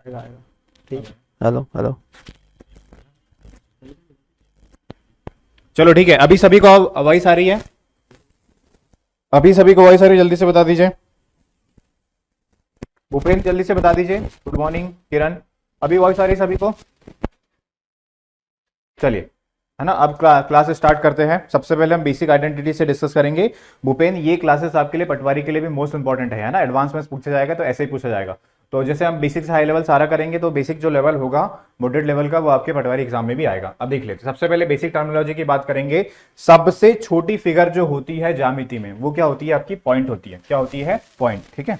आएगा आएगा। ठीक। Hello hello. चलो ठीक है, अभी सभी को वॉइस आ रही है? अभी सभी को वॉइस आ रही है, जल्दी से बता दीजिए। भूपेंद्र जल्दी से बता दीजिए। गुड मॉर्निंग किरण, अभी वॉइस आ रही है सभी को? चलिए, है ना, अब क्लास स्टार्ट करते हैं। सबसे पहले हम बेसिक आइडेंटिटी से डिस्कस करेंगे। भूपेंद्र, ये क्लासेस आपके लिए पटवारी के लिए भी मोस्ट इंपॉर्टेंट है ना। एडवांस में पूछा जाएगा तो ऐसे ही पूछा जाएगा। तो जैसे हम बेसिक से हाई लेवल सारा करेंगे तो बेसिक जो लेवल होगा मॉडरेट लेवल का वो आपके पटवारी एग्जाम में भी आएगा। अब देख लेते, सबसे पहले बेसिक टर्मिनोलॉजी की बात करेंगे। सबसे छोटी फिगर जो होती है ज्यामिति में वो क्या होती है? आपकी पॉइंट होती है। क्या होती है? पॉइंट। ठीक है,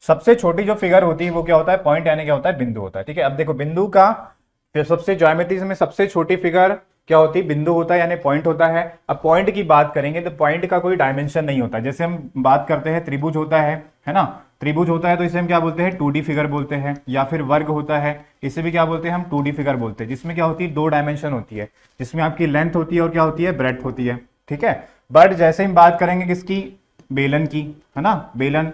सबसे छोटी जो फिगर होती है वो क्या होता है? पॉइंट, यानी क्या होता है? बिंदु होता है। ठीक है, अब देखो बिंदु का फिर सबसे ज्यामिति में सबसे छोटी फिगर क्या होती है? बिंदु होता है, यानी पॉइंट होता है। अब पॉइंट की बात करेंगे तो पॉइंट का कोई डायमेंशन नहीं होता। जैसे हम बात करते हैं त्रिभुज होता है ना। त्रिभुज होता है तो इसे हम क्या बोलते हैं? 2D फिगर बोलते हैं। या फिर वर्ग होता है, इसे भी क्या बोलते हैं? हम 2D फिगर बोलते हैं, जिसमें क्या होती है? 2 डायमेंशन होती है, जिसमें आपकी लेंथ होती है और क्या होती है? ब्रेड्थ होती है। ठीक है, बट जैसे हम बात करेंगे किसकी? बेलन की, है ना। बेलन,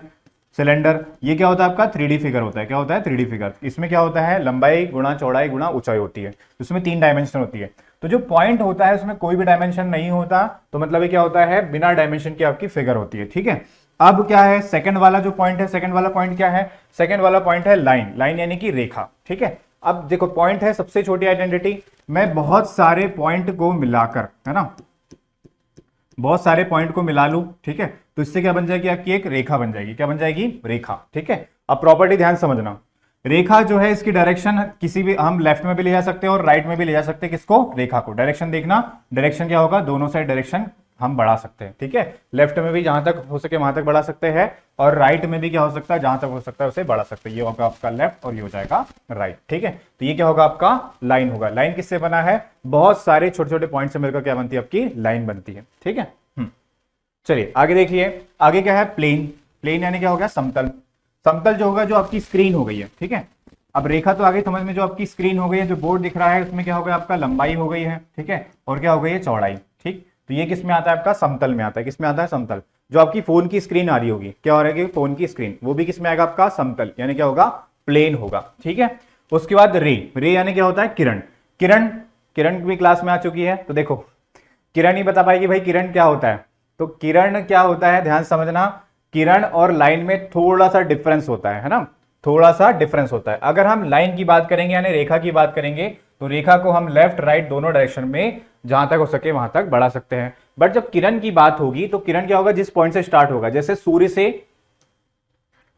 सिलेंडर, ये क्या होता है? आपका 3D फिगर होता है। क्या होता है? 3D figure. इसमें क्या होता है? लंबाई गुणा चौड़ाई गुणा ऊंचाई होती है, उसमें 3 डायमेंशन होती है। तो जो पॉइंट होता है उसमें कोई भी डायमेंशन नहीं होता, तो मतलब ये क्या होता है? बिना डायमेंशन की आपकी फिगर होती है। ठीक है, अब क्या है सेकंड वाला जो पॉइंट है? सेकंड वाला पॉइंट क्या है? सेकंड वाला पॉइंट है लाइन। लाइन यानी कि रेखा। ठीक है, अब देखो पॉइंट है सबसे छोटी आइडेंटिटी। मैं बहुत सारे पॉइंट को मिलाकर, है ना, बहुत सारे पॉइंट को मिला लूं, ठीक है, तो इससे क्या बन जाएगी? आपकी एक रेखा बन जाएगी। क्या बन जाएगी? रेखा। ठीक है, अब प्रॉपर्टी ध्यान समझना। रेखा जो है इसकी डायरेक्शन किसी भी, हम लेफ्ट में भी ले जा सकते हैं और राइट में भी ले जा सकते हैं। किसको? रेखा को। डायरेक्शन देखना, डायरेक्शन क्या होगा? दोनों साइड डायरेक्शन हम बढ़ा सकते हैं। ठीक है, लेफ्ट में भी जहां तक हो सके वहां तक बढ़ा सकते हैं, और राइट में भी क्या हो सकता है? जहां तक हो सकता है उसे बढ़ा सकते हैं। ये होगा आपका लेफ्ट और ये हो जाएगा राइट। ठीक है, तो ये क्या होगा? आपका लाइन होगा। लाइन किससे बना है? बहुत सारे छोटे छोटे पॉइंट से मिलकर क्या बनती है? आपकी लाइन बनती है। ठीक है, चलिए आगे देखिए। आगे क्या है? प्लेन। प्लेन यानी क्या हो गया? समतल। समतल जो होगा, जो आपकी स्क्रीन हो गई है। ठीक है, अब रेखा तो आगे समझ में, जो आपकी स्क्रीन हो गई है, जो बोर्ड दिख रहा है उसमें क्या हो गया? आपका लंबाई हो गई है। ठीक है, और क्या हो गई है? चौड़ाई। ठीक, तो ये किस में आता है? आपका समतल में आता है। किस में आता है? समतल। जो आपकी फोन की स्क्रीन आ रही होगी, क्या हो रहा है? फोन की स्क्रीन, वो भी किस में आएगा? आपका समतल, यानी क्या होगा? प्लेन होगा। ठीक है, उसके बाद रे। रे यानी क्या होता है? किरण। किरण, किरण भी क्लास में आ चुकी है, तो देखो किरण ही बता पाएगी भाई किरण क्या होता है। तो किरण क्या होता है? ध्यान समझना, किरण और लाइन में थोड़ा सा डिफरेंस होता है ना, थोड़ा सा डिफरेंस होता है। अगर हम लाइन की बात करेंगे यानी रेखा की बात करेंगे, तो रेखा को हम लेफ्ट राइट दोनों डायरेक्शन में जहां तक हो सके वहां तक बढ़ा सकते हैं। बट जब किरण की बात होगी तो किरण क्या होगा? जिस पॉइंट से स्टार्ट होगा, जैसे सूर्य से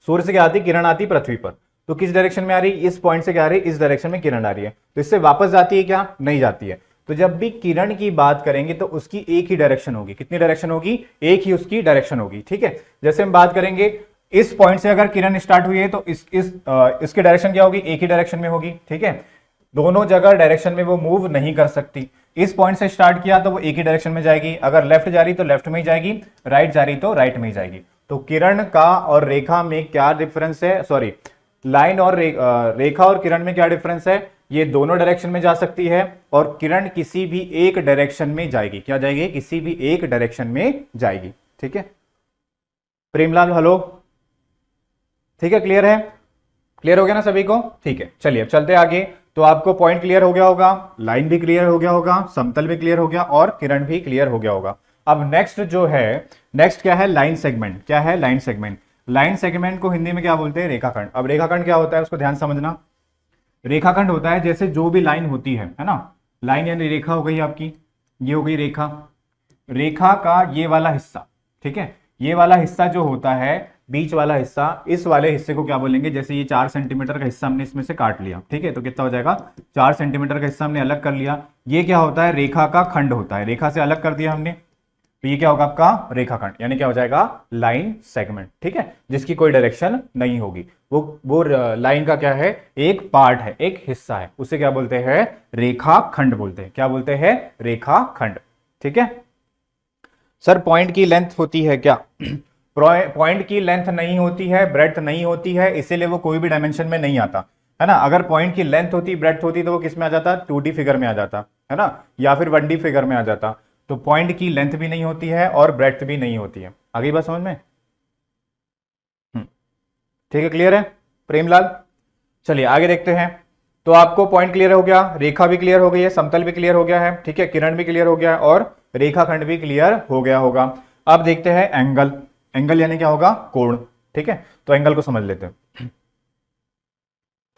क्या आती? किरण आती पृथ्वी पर, तो किस डायरेक्शन में आ रही? इस पॉइंट से क्या आ रही? इस डायरेक्शन में किरण आ रही है, तो इससे वापस जाती है क्या? नहीं जाती है। तो जब भी किरण की बात करेंगे तो उसकी एक ही डायरेक्शन होगी। कितनी डायरेक्शन होगी? एक ही उसकी डायरेक्शन होगी। ठीक है, जैसे हम बात करेंगे इस पॉइंट से अगर किरण स्टार्ट हुई है तो इसकी डायरेक्शन क्या होगी? एक ही डायरेक्शन में होगी। ठीक है, दोनों जगह डायरेक्शन में वो मूव नहीं कर सकती। इस पॉइंट से स्टार्ट किया तो वो एक ही डायरेक्शन में जाएगी, अगर लेफ्ट जा रही तो लेफ्ट में ही जाएगी, राइट जा रही तो राइट में ही जाएगी। तो किरण का और रेखा में क्या डिफरेंस है? सॉरी, लाइन और रेखा और किरण में क्या डिफरेंस है? ये दोनों डायरेक्शन में जा सकती है और किरण किसी भी एक डायरेक्शन में जाएगी। क्या जाएगी? किसी भी एक डायरेक्शन में जाएगी। ठीक है, प्रेमलाल हेलो, ठीक है, क्लियर है? क्लियर हो गया ना सभी को? ठीक है, चलिए अब चलते आगे। तो आपको पॉइंट क्लियर हो गया होगा, लाइन भी क्लियर हो गया होगा, समतल भी क्लियर हो गया और किरण भी क्लियर हो गया होगा। अब नेक्स्ट जो है, नेक्स्ट क्या है? Line segment. क्या है? Line segment. लाइन सेगमेंट को हिंदी में क्या बोलते हैं? रेखाखंड। अब रेखाखंड क्या होता है उसको ध्यान समझना। रेखाखंड होता है जैसे जो भी लाइन होती है ना, लाइन यानी रेखा हो गई आपकी, ये हो गई रेखा। रेखा का ये वाला हिस्सा, ठीक है, ये वाला हिस्सा जो होता है, बीच वाला हिस्सा, इस वाले हिस्से को क्या बोलेंगे? जैसे ये 4 सेंटीमीटर का हिस्सा हमने इसमें से काट लिया, ठीक है, तो कितना हो जाएगा? 4 सेंटीमीटर का हिस्सा हमने अलग कर लिया। ये क्या होता है? रेखा का खंड होता है। रेखा से अलग कर दिया हमने, तो ये क्या होगा? आपका रेखाखंड, यानी क्या हो जाएगा? Line segment. ठीक है, जिसकी कोई डायरेक्शन नहीं होगी, वो लाइन का क्या है? एक पार्ट है, एक हिस्सा है, उसे क्या बोलते हैं? रेखाखंड बोलते हैं। क्या बोलते हैं? रेखाखंड। ठीक है, सर पॉइंट की लेंथ होती है क्या? पॉइंट की लेंथ नहीं होती है, ब्रेड्थ नहीं होती है, इसीलिए वो कोई भी डायमेंशन में नहीं आता, है ना। अगर पॉइंट की लेंथ होती, ब्रेड्थ होती, तो वो किस में आ जाता? 2D फिगर में आ जाता, है ना, या फिर 1D फिगर में आ जाता। तो पॉइंट की लेंथ भी नहीं होती है और ब्रेड्थ भी नहीं होती है। आगे बात समझ में? ठीक है, क्लियर है प्रेमलाल? चलिए आगे देखते हैं। तो आपको पॉइंट क्लियर हो गया, रेखा भी क्लियर हो गई है, समतल भी क्लियर हो गया है, ठीक है, किरण भी क्लियर हो गया है और रेखाखंड भी क्लियर हो गया होगा। अब देखते हैं एंगल। एंगल यानी क्या होगा? कोण। ठीक है, तो एंगल को समझ लेते हैं।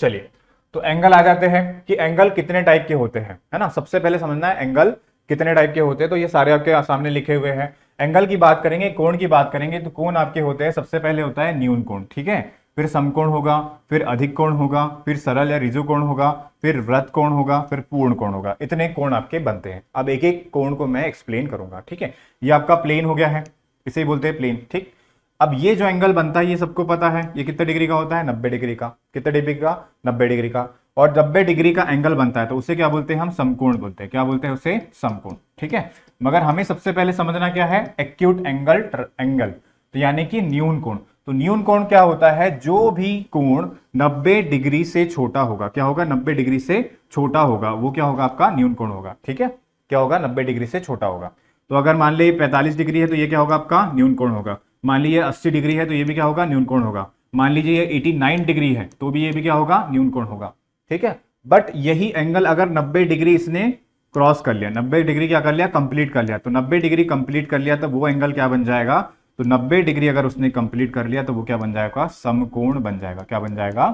चलिए, तो एंगल आ जाते हैं कि एंगल कितने टाइप के होते हैं, है ना। सबसे पहले समझना है एंगल कितने टाइप के होते हैं, तो ये सारे आपके सामने लिखे हुए हैं। एंगल की बात करेंगे, कोण की बात करेंगे, तो कोण आपके होते हैं, सबसे पहले होता है न्यून कोण, ठीक है, फिर समकोण होगा, फिर अधिक कोण होगा, फिर सरल या ऋजु कोण होगा, फिर वृत्त कोण होगा, फिर पूर्ण कोण होगा। इतने कोण आपके बनते हैं। अब एक एक कोण को मैं एक्सप्लेन करूंगा, ठीक है। ये आपका प्लेन हो गया है, इसे ही बोलते हैं प्लेन, ठीक। अब ये जो एंगल बनता है ये सबको पता है, ये कितने डिग्री का होता है? 90 डिग्री का। कितने डिग्री का? 90 डिग्री का। और 90 डिग्री का एंगल बनता है तो उसे क्या बोलते हैं? हम समकोण बोलते हैं। क्या बोलते हैं उसे? समकोण, ठीक है। मगर हमें सबसे पहले समझना क्या है? एक्यूट एंगल, एंगल तो यानी कि न्यून कोण। तो न्यून कोण क्या होता है? जो भी कोण 90 डिग्री से छोटा होगा, क्या होगा? 90 डिग्री से छोटा होगा, वो क्या होगा? आपका न्यून कोण होगा, ठीक है। क्या होगा? 90 डिग्री से छोटा होगा। तो अगर मान लीजिए 45 डिग्री है तो ये क्या होगा? आपका न्यून कोण होगा। मान लीजिए 80 डिग्री है तो ये भी क्या होगा? न्यून कोण होगा। मान लीजिए ये 89 डिग्री है तो भी ये भी क्या होगा? न्यून कोण होगा, ठीक है। बट यही एंगल अगर 90 डिग्री इसने क्रॉस कर लिया, 90 डिग्री क्या कर लिया? कंप्लीट कर लिया, तो 90 डिग्री कंप्लीट कर लिया तो वो एंगल क्या बन जाएगा? तो 90 डिग्री अगर उसने कंप्लीट कर लिया तो वो क्या बन जाएगा? समकोण बन जाएगा। क्या बन जाएगा?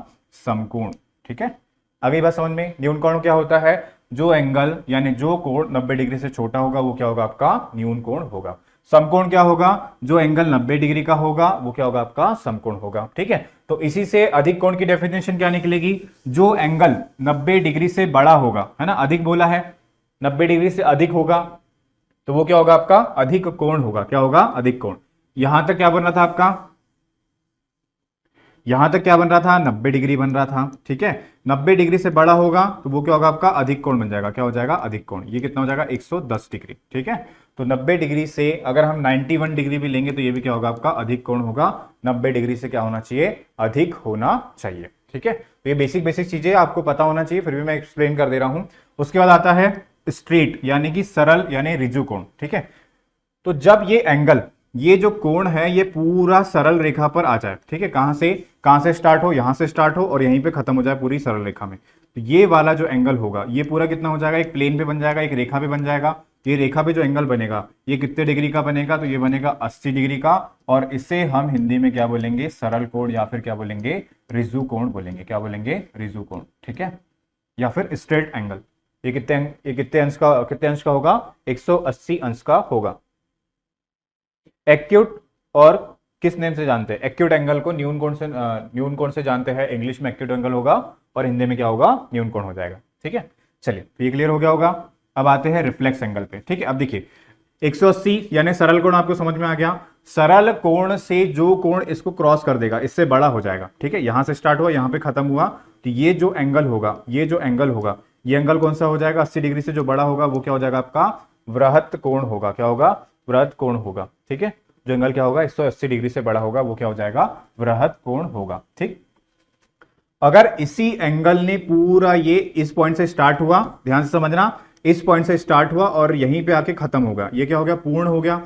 समकोण, ठीक है। अगली बात समझ में, न्यून कोण क्या होता है? जो एंगल यानी जो कोण 90 डिग्री से छोटा होगा वो क्या होगा? आपका न्यून कोण होगा। समकोण क्या होगा? जो एंगल 90 डिग्री का होगा वो क्या होगा? आपका समकोण होगा, ठीक है। तो इसी से अधिक कोण की डेफिनेशन क्या निकलेगी? जो एंगल 90 डिग्री से बड़ा होगा, है ना, अधिक बोला है, 90 डिग्री से अधिक होगा तो वो क्या होगा? आपका अधिक कोण होगा। क्या होगा? अधिक कोण। यहां तक क्या बन रहा था आपका? यहां तक क्या बन रहा था? 90 डिग्री बन रहा था, ठीक है। 90 डिग्री से बड़ा होगा तो वो क्या होगा? आपका अधिक कोण बन जाएगा। क्या हो जाएगा? अधिक कोण। ये कितना हो जाएगा? 110 डिग्री, ठीक है। तो 90 डिग्री से अगर हम 91 डिग्री भी लेंगे तो ये भी क्या होगा? आपका अधिक कोण होगा। 90 डिग्री से क्या होना चाहिए? अधिक होना चाहिए, ठीक है। तो ये बेसिक बेसिक चीजें आपको पता होना चाहिए, फिर भी मैं एक्सप्लेन कर दे रहा हूं। उसके बाद आता है स्ट्रेट यानी कि सरल यानी ऋजु कोण, ठीक है। तो जब ये एंगल, ये जो कोण है ये पूरा सरल रेखा पर आ जाए, ठीक है, कहां से स्टार्ट हो? यहां से स्टार्ट हो और यहीं पे खत्म हो जाए पूरी सरल रेखा में, तो ये वाला जो एंगल होगा ये पूरा कितना हो जाएगा? एक प्लेन पे बन जाएगा, एक रेखा पे बन जाएगा। ये रेखा पे जो एंगल बनेगा ये कितने डिग्री का बनेगा? तो ये बनेगा 80 डिग्री का। और इसे हम हिंदी में क्या बोलेंगे? सरल कोण या फिर क्या बोलेंगे? ऋजु कोण बोलेंगे। क्या बोलेंगे? ऋजु कोण, ठीक है, या फिर स्ट्रेट एंगल। ये कितने अंश का होगा? 180 अंश का होगा। एक्यूट और किस नेम से जानते हैं? एक्यूट एंगल को न्यून कोण से जानते हैं। इंग्लिश में एक्यूट एंगल होगा और हिंदी में क्या होगा? न्यून कोण हो जाएगा, ठीक है। चलिए, तो ये क्लियर हो गया होगा। अब आते हैं रिफ्लेक्स एंगल पे, ठीक है। अब देखिए 180 यानी सरल कोण आपको समझ में आ गया। सरल कोण से जो कोण इसको क्रॉस कर देगा इससे बड़ा हो जाएगा, ठीक है। यहां से स्टार्ट हुआ, यहां पे खत्म हुआ, तो ये जो एंगल होगा, ये एंगल कौन सा हो जाएगा? 80 डिग्री से जो बड़ा होगा वो क्या हो जाएगा? आपका वृहत कोण होगा। क्या होगा? वृहत कोण होगा, ठीक है। जो एंगल क्या होगा? 180 डिग्री से बड़ा होगा वो क्या हो जाएगा? वृहत कोण होगा, ठीक। अगर इसी एंगल ने पूरा ये इस पॉइंट से स्टार्ट हुआ, ध्यान से समझना, इस पॉइंट से स्टार्ट हुआ और यहीं पे आके खत्म होगा, ये क्या हो गया? पूर्ण हो गया।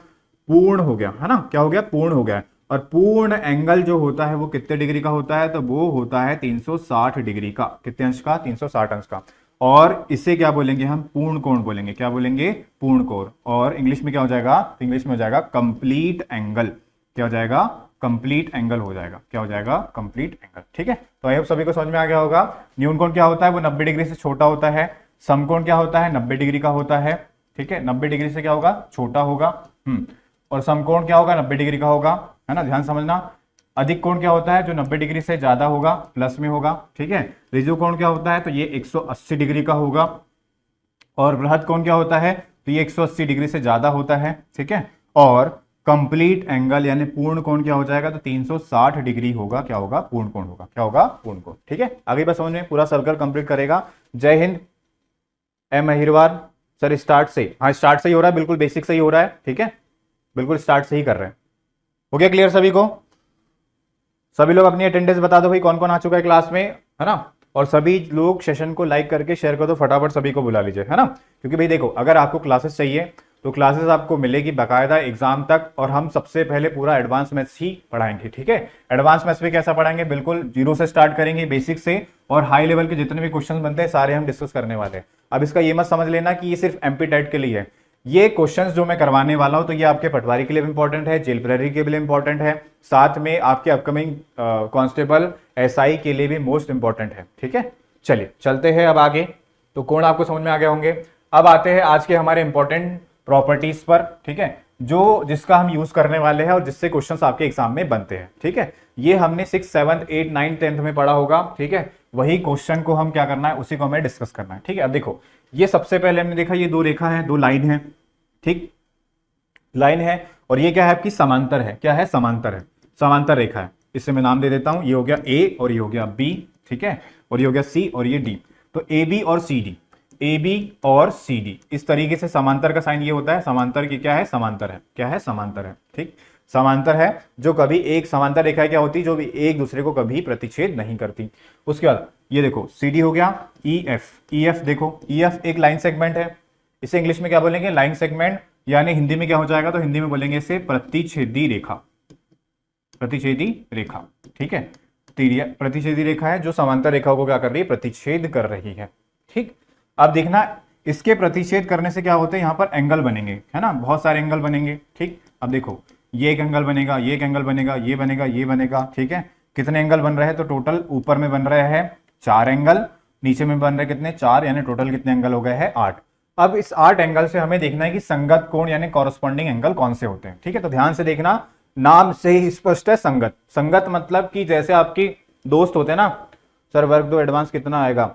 पूर्ण हो गया, है ना। क्या हो गया? पूर्ण हो गया। और पूर्ण एंगल जो होता है वो कितने डिग्री का होता है? तो वो होता है 360 डिग्री का। कितने अंश का? 360 अंश का। और इसे क्या बोलेंगे हम? पूर्ण कोण बोलेंगे। क्या बोलेंगे? पूर्ण कोण। और इंग्लिश में क्या हो जाएगा? इंग्लिश में हो जाएगा कंप्लीट एंगल। क्या हो जाएगा? कंप्लीट एंगल हो जाएगा। क्या हो जाएगा? कंप्लीट एंगल, ठीक है। तो आई होप सभी को समझ में आ गया होगा। न्यून कोण क्या होता है? वो 90 डिग्री से छोटा होता है। समकोण क्या होता है? 90 डिग्री का होता है, ठीक है। 90 डिग्री से क्या होगा? छोटा होगा। और समकोण क्या होगा? 90 डिग्री का होगा, है ना, ध्यान समझना। अधिक कोण क्या होता है? जो 90 डिग्री से ज्यादा होगा, प्लस में होगा, ठीक है। ऋजु कोण क्या होता है? तो ये 180 डिग्री का होगा। और वृहत कोण क्या होता है? तो ये 180 डिग्री से ज्यादा होता है, ठीक है। और कंप्लीट एंगल यानी पूर्ण कोण क्या हो जाएगा? तो 360 डिग्री होगा। क्या होगा? पूर्ण कोण होगा। क्या होगा? पूर्ण कोण, ठीक है। आगे बस समझ में, पूरा सर्कल कंप्लीट करेगा। जय हिंद। एम अहिरवार सर, स्टार्ट से, हाँ स्टार्ट से ही हो रहा है, बिल्कुल बेसिक से ही हो रहा है, ठीक है, बिल्कुल स्टार्ट से ही कर रहे हैं। हो गया क्लियर सभी को? सभी लोग अपनी अटेंडेंस बता दो भाई, कौन कौन आ चुका है क्लास में, है ना। और सभी लोग सेशन को लाइक करके शेयर कर दो, फटाफट सभी को बुला लीजिए, है ना। क्योंकि भाई देखो, अगर आपको क्लासेस चाहिए तो क्लासेस आपको मिलेगी बाकायदा एग्जाम तक, और हम सबसे पहले पूरा एडवांस मैथ्स ही पढ़ाएंगे, ठीक है। एडवांस मैथ्स में कैसा पढ़ाएंगे, बिल्कुल जीरो से स्टार्ट करेंगे, बेसिक से, और हाई लेवल के जितने भी क्वेश्चन बनते हैं सारे हम डिस्कस करने वाले हैं। अब इसका ये मत समझ लेना कि ये सिर्फ एमपी टेट के लिए है। ये क्वेश्चंस जो मैं करवाने वाला हूं तो ये आपके पटवारी के लिए भी इंपॉर्टेंट है, जेल प्रहरी के लिए इंपॉर्टेंट है, साथ में आपके अपकमिंग कांस्टेबल एसआई के लिए भी मोस्ट इंपॉर्टेंट है, ठीक है। चलिए चलते हैं अब आगे। तो कोण आपको समझ में आ गए होंगे। अब आते हैं आज के हमारे इंपॉर्टेंट प्रॉपर्टीज पर, ठीक है, जो जिसका हम यूज करने वाले हैं और जिससे क्वेश्चंस आपके एग्जाम में बनते हैं, ठीक है। ये हमने 6, 7, 8, 9, 10th में पढ़ा होगा, ठीक है। वही क्वेश्चन को हम क्या करना है, उसी को हमें डिस्कस करना है, ठीक है। अब देखो, ये सबसे पहले हमने देखा, ये दो रेखा है, दो लाइन है, ठीक, लाइन है, और ये क्या है आपकी समांतर है, क्या है, समांतर है, समांतर रेखा है। इसे मैं नाम दे देता हूं, ये हो गया ए और ये हो गया बी, ठीक है, और ये हो गया सी और ये डी। तो ए बी और सी डी, ए बी और सी डी, इस तरीके से समांतर का साइन ये होता है। समांतर की क्या है, समांतर है, क्या है, समांतर है, ठीक, समांतर है, जो कभी एक समांतर रेखा क्या होती है, जो भी एक दूसरे को कभी प्रतिच्छेद नहीं करती। उसके बाद ये देखो, सी डी हो गया, ई एफ, ई एफ देखो, ई एफ एक लाइन सेगमेंट है, इसे इंग्लिश में क्या बोलेंगे, लाइन सेगमेंट, यानी हिंदी में क्या हो जाएगा, तो हिंदी में बोलेंगे इसे प्रतिच्छेदी रेखा, प्रतिच्छेदी रेखा, ठीक है। प्रतिच्छेदी रेखा है जो समांतर रेखा को क्या कर रही है, प्रतिच्छेद कर रही है, ठीक। अब देखना, इसके प्रतिच्छेद करने से क्या होते हैं, यहां पर एंगल बनेंगे, है ना, बहुत सारे एंगल बनेंगे, ठीक। अब देखो, ये एक एंगल बनेगा, ये एक एंगल बनेगा, ये बनेगा, ये बनेगा, ठीक है। कितने एंगल बन रहे हैं, तो टोटल ऊपर में बन रहे हैं 4 एंगल, नीचे में बन रहे कितने, 4, यानी टोटल कितने एंगल हो गए हैं, 8। अब इस 8 एंगल से हमें देखना है कि संगत कोण यानी कॉरस्पॉन्डिंग एंगल कौन से होते हैं, ठीक है। तो ध्यान से देखना, नाम से ही स्पष्ट है संगत। संगत मतलब कि जैसे आपकी दोस्त होते हैं ना, सर वर्ग 2 एडवांस कितना आएगा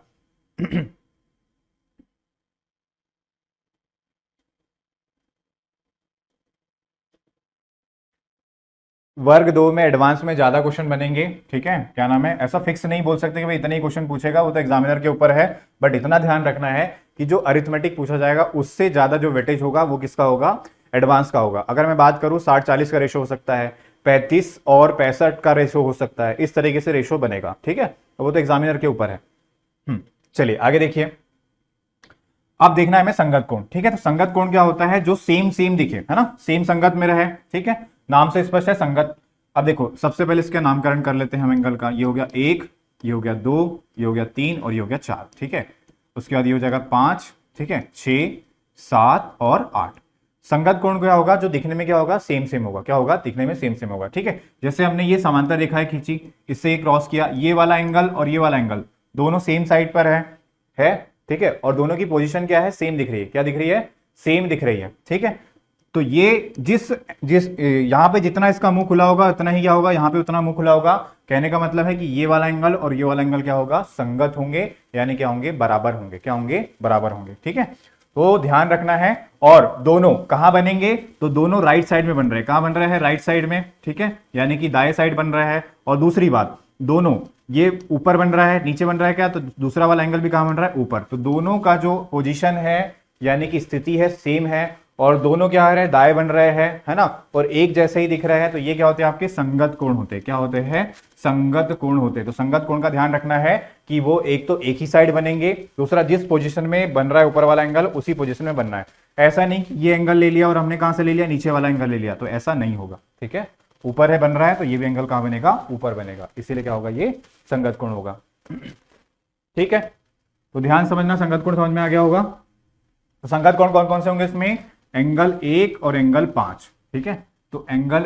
वर्ग 2 में एडवांस में ज्यादा क्वेश्चन बनेंगे, ठीक है। क्या नाम है, ऐसा फिक्स नहीं बोल सकते कि भाई इतने ही क्वेश्चन पूछेगा, वो तो एग्जामिनर के ऊपर है, बट इतना ध्यान रखना है कि जो अरिथमेटिक पूछा जाएगा उससे ज्यादा जो वेटेज होगा वो किसका होगा, एडवांस का होगा। अगर मैं बात करूं 60-40 का रेशो हो सकता है, 35 और 65 का रेशो हो सकता है, इस तरीके से रेशो बनेगा, ठीक है। वो तो एग्जामिनर के ऊपर है। चलिए आगे देखिए, अब देखना है हमें संगत कोण, ठीक है। तो संगत कोण क्या होता है, जो सेम सेम दिखे, है ना, सेम संगत में रहे, ठीक है, नाम से स्पष्ट है संगत। अब देखो, सबसे पहले इसका नामकरण कर लेते हैं हम एंगल का। ये हो गया 1, ये हो गया 2, ये हो गया 3 और ये हो गया 4, ठीक है। उसके बाद ये हो जाएगा 5, ठीक है, 6, 7 और 8। संगत कोण क्या होगा, जो दिखने में क्या होगा, सेम सेम होगा, क्या होगा, दिखने में सेम सेम होगा, ठीक है। जैसे हमने ये समांतर रेखाएं खींची, इससे क्रॉस किया, ये वाला एंगल और ये वाला एंगल दोनों सेम साइड पर है, ठीक है, और दोनों की पोजीशन क्या है, सेम दिख रही है, क्या दिख रही है, सेम दिख रही है, ठीक है। तो ये जिस जिस यहां पे जितना इसका मुंह खुला होगा उतना ही क्या होगा, यहां पे उतना मुंह खुला होगा। कहने का मतलब है कि ये वाला एंगल और ये वाला एंगल क्या होगा, संगत होंगे, यानी क्या होंगे, बराबर होंगे, क्या होंगे, बराबर होंगे, ठीक है। तो ध्यान रखना है। और दोनों कहां बनेंगे, तो दोनों राइट साइड में बन रहे हैं, कहां बन रहे हैं, राइट साइड में, ठीक है, यानी कि दाएं साइड बन रहा है। और दूसरी बात, दोनों ये ऊपर बन रहा है, नीचे बन रहा है, क्या, तो दूसरा वाला एंगल भी कहां बन रहा है, ऊपर। तो दोनों का जो पोजीशन है यानी कि स्थिति है, सेम है, और दोनों क्या हो रहे हैं, दाएं बन रहे हैं, है ना, और एक जैसे ही दिख रहे हैं। तो ये क्या होते हैं, आपके संगत कोण होते हैं, क्या होते हैं, संगत कोण होते हैं। तो संगत कोण का ध्यान रखना है कि वो एक तो एक ही साइड बनेंगे, दूसरा जिस पोजीशन में बन रहा है ऊपर वाला एंगल उसी पोजीशन में बनना है। ऐसा नहीं कि ये एंगल ले लिया और हमने कहां से ले लिया, नीचे वाला एंगल ले लिया, तो ऐसा नहीं होगा, ठीक है। ऊपर है बन रहा है तो ये भी एंगल कहां बनेगा, ऊपर बनेगा, इसीलिए क्या होगा, ये संगत कोण होगा, ठीक है। तो ध्यान समझना, संगत कोण समझ में आ गया होगा। तो संगत कोण कौन कौन से होंगे इसमें, एंगल 1 और एंगल 5, ठीक है। तो एंगल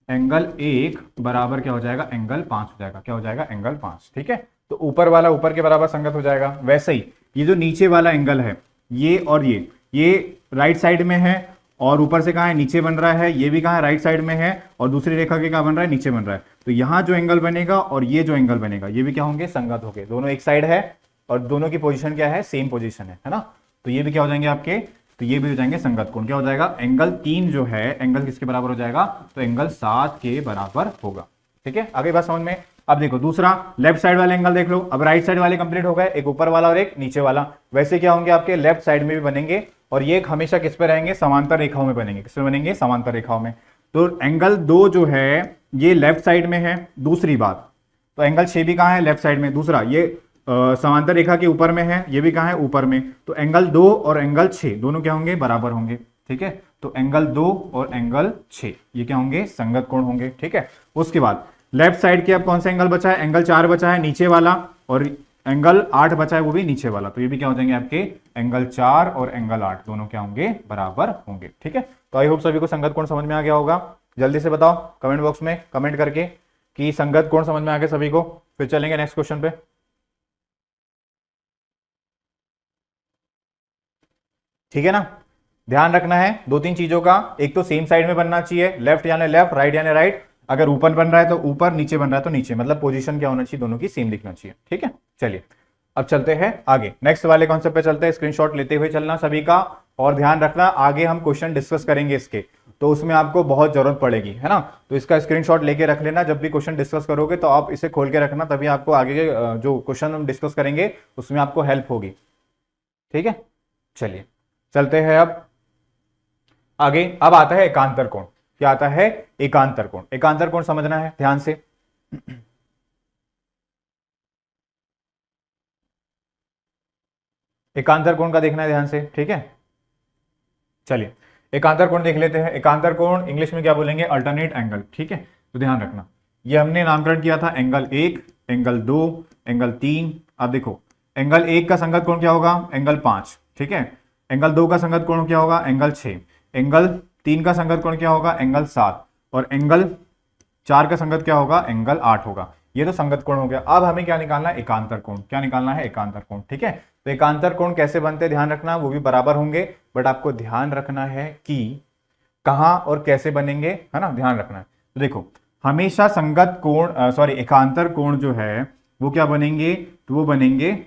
1 बराबर क्या हो जाएगा, एंगल 5 हो जाएगा, क्या हो जाएगा, एंगल 5, ठीक है। तो ऊपर वाला ऊपर के बराबर संगत हो जाएगा। वैसे ही ये जो नीचे वाला एंगल है, ये और ये राइट साइड में है, और ऊपर से कहां है, नीचे बन रहा है, ये भी कहां है, राइट साइड में है, और दूसरी रेखा के क्या बन रहा है, नीचे बन रहा है। तो यहां जो एंगल बनेगा और ये जो एंगल बनेगा, ये भी क्या होंगे, संगत होंगे। दोनों एक साइड है और दोनों की पोजीशन क्या है, सेम पोजीशन है ना। तो ये भी क्या हो जाएंगे आपके, तो ये भी हो जाएंगे संगत कोण। क्या हो जाएगा, एंगल 3 जो है, एंगल किसके बराबर हो जाएगा, तो एंगल 7 के बराबर होगा, ठीक है। आगे बात समझ में। अब देखो दूसरा लेफ्ट साइड वाले एंगल देख लो। अब राइट साइड वाले कंप्लीट हो गए, एक ऊपर वाला और एक नीचे वाला। वैसे क्या होंगे आपके, लेफ्ट साइड में भी बनेंगे, और ये हमेशा किस पे रहेंगे, समांतर रेखाओं में बनेंगे। किस पे बनेंगे, समांतर रेखाओं में। तो एंगल 2 जो है ये लेफ्ट साइड में है। दूसरी बात, तो एंगल 6 भी कहाँ है, लेफ्ट साइड में। दूसरा ये समांतर रेखा के ऊपर में है, ये भी कहाँ है, ऊपर में। तो एंगल 2 और एंगल 6 दोनों क्या होंगे, बराबर होंगे। ठीक है, तो एंगल 2 और एंगल 6 ये क्या होंगे, संगत कोण होंगे। ठीक है, उसके बाद लेफ्ट साइड के अब कौन सा एंगल बचा है, एंगल 4 बचा है नीचे वाला, और एंगल 8 बचा है वो भी नीचे वाला। तो ये भी क्या हो जाएंगे आपके, एंगल 4 और एंगल 8 दोनों क्या होंगे, बराबर होंगे। ठीक है, तो आई होप सभी को संगत कोण समझ में आ गया होगा। जल्दी से बताओ कमेंट बॉक्स में कमेंट करके कि संगत कोण समझ में आ गया सभी को। फिर चलेंगे नेक्स्ट क्वेश्चन पे। ठीक है ना, ध्यान रखना है 2-3 चीजों का। एक तो सेम साइड में बनना चाहिए, लेफ्ट यानी लेफ्ट, राइट यानी राइट। अगर ऊपर बन रहा है तो ऊपर, नीचे बन रहा है तो नीचे, मतलब पोजीशन क्या होना चाहिए, दोनों की सेम दिखना चाहिए। ठीक है, चलिए अब चलते हैं आगे, नेक्स्ट वाले कॉन्सेप्ट पे चलते हैं। स्क्रीनशॉट लेते हुए चलना सभी का, और ध्यान रखना आगे हम क्वेश्चन डिस्कस करेंगे इसके, तो उसमें आपको बहुत जरूरत पड़ेगी, है ना। तो इसका स्क्रीनशॉट लेके रख लेना, जब भी क्वेश्चन डिस्कस करोगे तो आप इसे खोल के रखना, तभी आपको आगे के जो क्वेश्चन हम डिस्कस करेंगे उसमें आपको हेल्प होगी। ठीक है, चलिए चलते हैं अब आगे। अब आता है एकांतर कोण। क्या आता है, एकांतर कोण। एकांतर कोण समझना है ध्यान से। एकांतर कोण का देखना है ध्यान से, ठीक है। चलिए एकांतर कोण देख लेते हैं। एकांतर कोण इंग्लिश में क्या बोलेंगे, अल्टरनेट एंगल। ठीक है, तो ध्यान रखना ये हमने नामकरण किया था एंगल 1, एंगल 2, एंगल 3। अब देखो एंगल 1 का संगत कोण क्या होगा, एंगल 5। ठीक है, एंगल 2 का संगत कोण क्या होगा, एंगल 6। एंगल 3 का संगत कोण क्या होगा, एंगल 7। और एंगल 4 का संगत क्या होगा, एंगल 8 होगा। ये तो संगत कोण हो गया। अब हमें क्या निकालना है, एकांतर कोण। क्या निकालना है, एकांतर कोण। ठीक है, तो एकांतर कोण कैसे बनते हैं ध्यान रखना, वो भी बराबर होंगे, बट आपको ध्यान रखना है कि कहां और कैसे बनेंगे, है ना, ध्यान रखना है। तो देखो हमेशा संगत कोण सॉरी एकांतर कोण जो है वो क्या बनेंगे, तो वो बनेंगे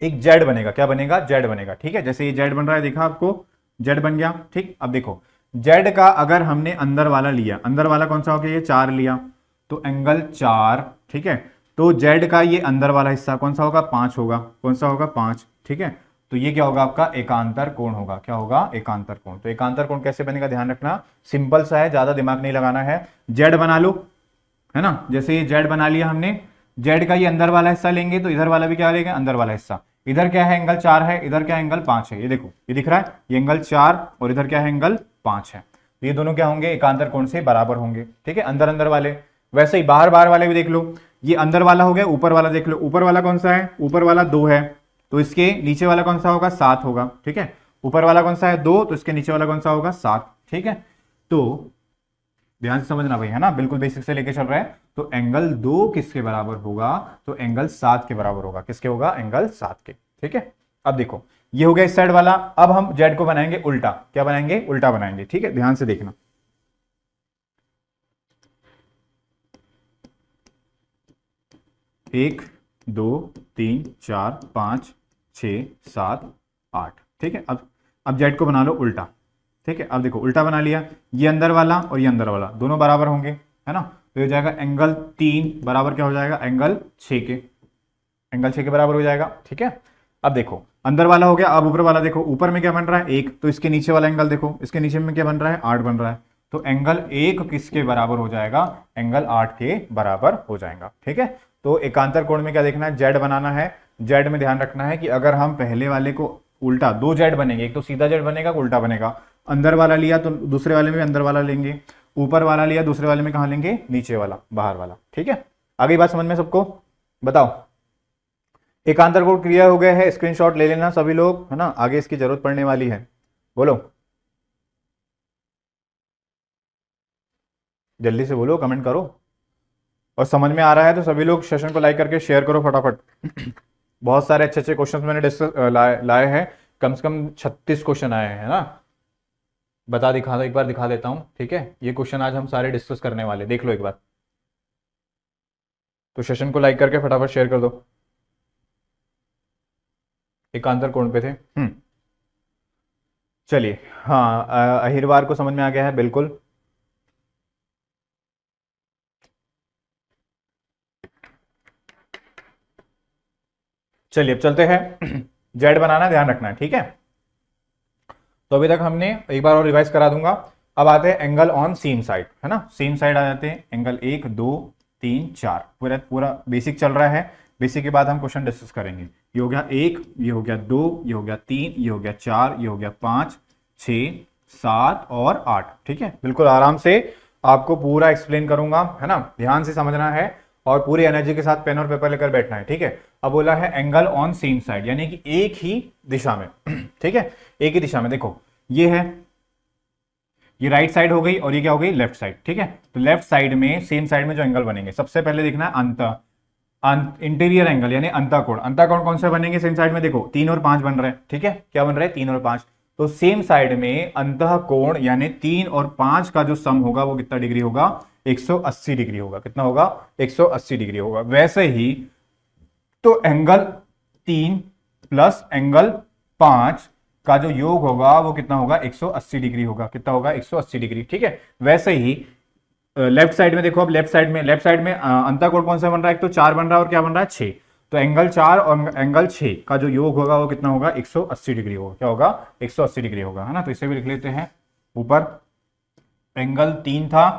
एक जेड बनेगा। क्या बनेगा, जेड बनेगा। ठीक है, जैसे ये जेड बन रहा है, देखा आपको, जेड बन गया। ठीक, अब देखो जेड का अगर हमने अंदर वाला लिया, अंदर वाला कौन सा हो गया, ये 4 लिया, तो एंगल 4। ठीक है, तो जेड का ये अंदर वाला हिस्सा कौन सा होगा, 5 होगा। कौन सा होगा, 5। ठीक है, तो ये क्या होगा आपका, एकांतर कोण होगा। क्या होगा, एकांतर कोण। तो एकांतर कोण कैसे बनेगा ध्यान रखना, सिंपल सा है, ज्यादा दिमाग नहीं लगाना है। जेड बना लो, है ना, जैसे ये जेड बना लिया हमने, जेड का ये अंदर वाला हिस्सा लेंगे तो इधर वाला भी क्या लेंगे, अंदर वाला हिस्सा। इधर क्या है, एंगल 4 है, इधर क्या है, एंगल 5 है। ये देखो ये दिख रहा है, ये एंगल 4 और इधर क्या है, एंगल 5 है। तो ये दोनों क्या होंगे, एकांतर कोण से बराबर होंगे। ठीक है, अंदर अंदर वाले। वैसे ही बाहर बाहर वाले भी देख लो, ये अंदर वाला हो गया, ऊपर वाला देख लो, ऊपर वाला कौन सा है, ऊपर वाला 2 है, तो इसके नीचे वाला कौन सा होगा, 7 होगा। ठीक है, ऊपर वाला कौन सा है, 2, तो इसके नीचे वाला कौन सा होगा, 7। ठीक है, तो ध्यान से समझना भाई, है ना, बिल्कुल बेसिक से लेके चल रहे हैं। तो एंगल 2 किसके बराबर होगा, तो एंगल 7 के बराबर होगा। किसके होगा, एंगल 7 के। ठीक है, अब देखो ये हो गया इस साइड वाला। अब हम जेड को बनाएंगे उल्टा। क्या बनाएंगे, उल्टा बनाएंगे। ठीक है, ध्यान से देखना, 1 2 3 4 5 6 7 8। ठीक है, अब जेड को बना लो उल्टा। ठीक है, अब देखो उल्टा बना लिया, ये अंदर वाला और ये अंदर वाला दोनों बराबर होंगे, है ना। तो ये हो जाएगा एंगल 3 बराबर क्या हो जाएगा, एंगल 6 के। एंगल 6 के बराबर हो जाएगा। ठीक है, अब देखो अंदर वाला हो गया। अब ऊपर वाला देखो, ऊपर में क्या बन रहा है, 1, तो इसके नीचे वाला एंगल देखो, इसके नीचे में क्या बन रहा है, 8 बन रहा है। तो एंगल 1 किसके बराबर हो जाएगा, एंगल 8 के बराबर हो जाएगा। ठीक है, तो एकांतर कोण में क्या देखना है, जेड बनाना है। जेड में ध्यान रखना है कि अगर हम पहले वाले को उल्टा, 2 जेड बनेंगे, एक तो सीधा जेड बनेगा, उल्टा बनेगा। अंदर वाला लिया तो दूसरे वाले में अंदर वाला लेंगे, ऊपर वाला लिया दूसरे वाले में कहां लेंगे, नीचे वाला, बाहर वाला। ठीक है, आगे बात समझ में सबको, बताओ। एकांतर कोण क्लियर हो गया है, स्क्रीनशॉट ले लेना सभी लोग, है ना, आगे इसकी जरूरत पड़ने वाली है। बोलो जल्दी से बोलो, कमेंट करो। और समझ में आ रहा है तो सभी लोग सेशन को लाइक करके शेयर करो फटाफट। बहुत सारे अच्छे अच्छे क्वेश्चन मैंने डिस्कस लाए हैं, कम से कम 36 क्वेश्चन आए हैं ना। बता दिखा दो, एक बार दिखा देता हूं। ठीक है, ये क्वेश्चन आज हम सारे डिस्कस करने वाले, देख लो एक बार। तो सेशन को लाइक करके फटाफट शेयर कर दो। एकांतर कोण पे थे। चलिए, हाँ अहिरवार को समझ में आ गया है, बिल्कुल। चलिए अब चलते हैं। जेड बनाना ध्यान रखना है, ठीक है। तो अभी तक हमने एक बार और रिवाइज करा दूंगा। अब आते हैं एंगल ऑन सेम साइड, है ना, सेम साइड आ जाते हैं। एंगल 1 2 3 4, पूरा पूरा बेसिक चल रहा है। बेसिक के बाद हम क्वेश्चन डिस्कस करेंगे। ये हो गया 1, ये हो गया 2, ये हो गया 3, ये हो गया 4, ये हो गया 5 6 7 और 8। ठीक है, बिल्कुल आराम से आपको पूरा एक्सप्लेन करूंगा, है ना, ध्यान से समझना है और पूरी एनर्जी के साथ पेन और पेपर लेकर बैठना है। ठीक है, अब बोला है एंगल ऑन सेम साइड, यानी कि एक ही दिशा में। ठीक है, एक ही दिशा में। देखो ये है, ये राइट साइड हो गई और ये क्या हो गई, लेफ्ट साइड। ठीक है, तो लेफ्ट साइड में सेम साइड में जो एंगल बनेंगे, सबसे पहले देखना है इंटीरियर एंगल यानी अंतःकोण। अंतःकोण कौन से बनेंगे सेम साइड में, देखो 3 और 5 बन रहे हैं। ठीक है, क्या बन रहे हैं, 3 और 5। तो सेम साइड में अंतःकोण यानी 3 और 5 का जो सम होगा वो कितना डिग्री होगा, 180 डिग्री होगा। कितना होगा, 180 डिग्री होगा। वैसे ही तो एंगल 3 प्लस एंगल 5 का जो योग होगा वो कितना होगा, 180 डिग्री होगा। कितना होगा, 180 डिग्री। ठीक है, वैसे ही लेफ्ट साइड में देखो, अब लेफ्ट साइड में अंतःकोण कौन सा बन रहा है, एक तो 4 बन रहा है और क्या बन रहा है, 6। तो एंगल 4 और एंगल 6 का जो योग होगा वो कितना होगा, 180 डिग्री होगा। क्या होगा, 180 डिग्री होगा, है ना। तो इसे भी लिख लेते हैं। ऊपर एंगल 3 था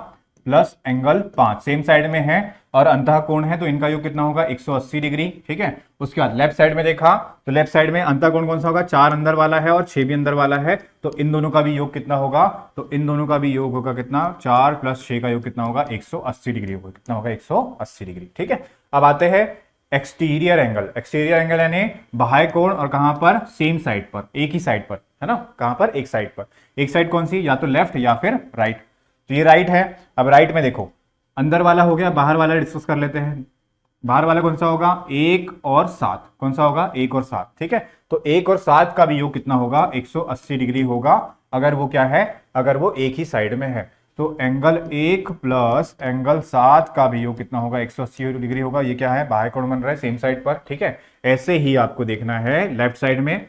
प्लस एंगल 5 सेम साइड में है और अंतःकोण है, तो इनका योग कितना होगा, 180 डिग्री। ठीक है, उसके बाद लेफ्ट साइड में देखा तो लेफ्ट साइड में अंतःकोण कौन सा होगा, 4 अंदर वाला है और 6 भी अंदर वाला है। तो इन दोनों का भी योग कितना होगा, तो इन दोनों का भी योग होगा कितना, 4 प्लस 6 का योग कितना होगा, 180 डिग्री होगा। कितना होगा, 180 डिग्री। ठीक है, अब आते हैं एक्सटीरियर एंगल। एक्सटीरियर एंगल यानी बाह्य कोण, और कहां पर, सेम साइड पर, एक ही साइड पर, है ना। कहां पर, एक साइड पर। एक साइड कौन सी, या तो लेफ्ट या फिर राइट। तो ये राइट है। अब राइट में देखो, अंदर वाला हो गया, बाहर वाला डिस्कस कर लेते हैं। बाहर वाला कौन सा होगा, 1 और 7। कौन सा होगा, 1 और 7। ठीक है, तो 1 और 7 का भी योग कितना होगा, 180 डिग्री होगा, अगर वो क्या है, अगर वो एक ही साइड में है। तो एंगल 1 प्लस एंगल 7 का भी योग कितना होगा, 180 डिग्री होगा। ये क्या है, बाह्य कोण बन रहा है सेम साइड पर। ठीक है, ऐसे ही आपको देखना है लेफ्ट साइड में।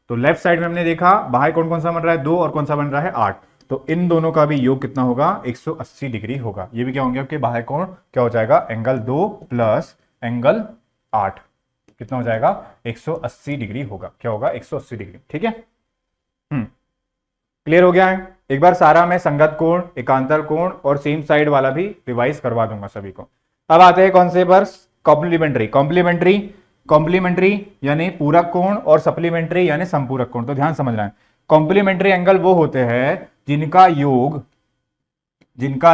तो लेफ्ट साइड में हमने देखा बाह्य कोण कौन सा बन रहा है, 2, और कौन सा बन रहा है, 8। तो इन दोनों का भी योग कितना होगा, 180 डिग्री होगा। ये भी क्या होंगे आपके बाह्य कोण, क्या हो जाएगा, एंगल 2 प्लस एंगल 8 कितना हो जाएगा, 180 डिग्री होगा। क्या होगा, 180 डिग्री। ठीक है, क्लियर हो गया है। एक बार सारा मैं संगत कोण, एकांतर कोण और सेम साइड वाला भी रिवाइज करवा दूंगा सभी को। अब आते हैं कौन से पर, कॉम्प्लीमेंट्री। कॉम्प्लीमेंट्री, कॉम्प्लीमेंट्री यानी पूरक कोण और सप्लीमेंट्री यानी संपूरक कोण। तो ध्यान समझना है, कॉम्प्लीमेंट्री एंगल वो होते हैं जिनका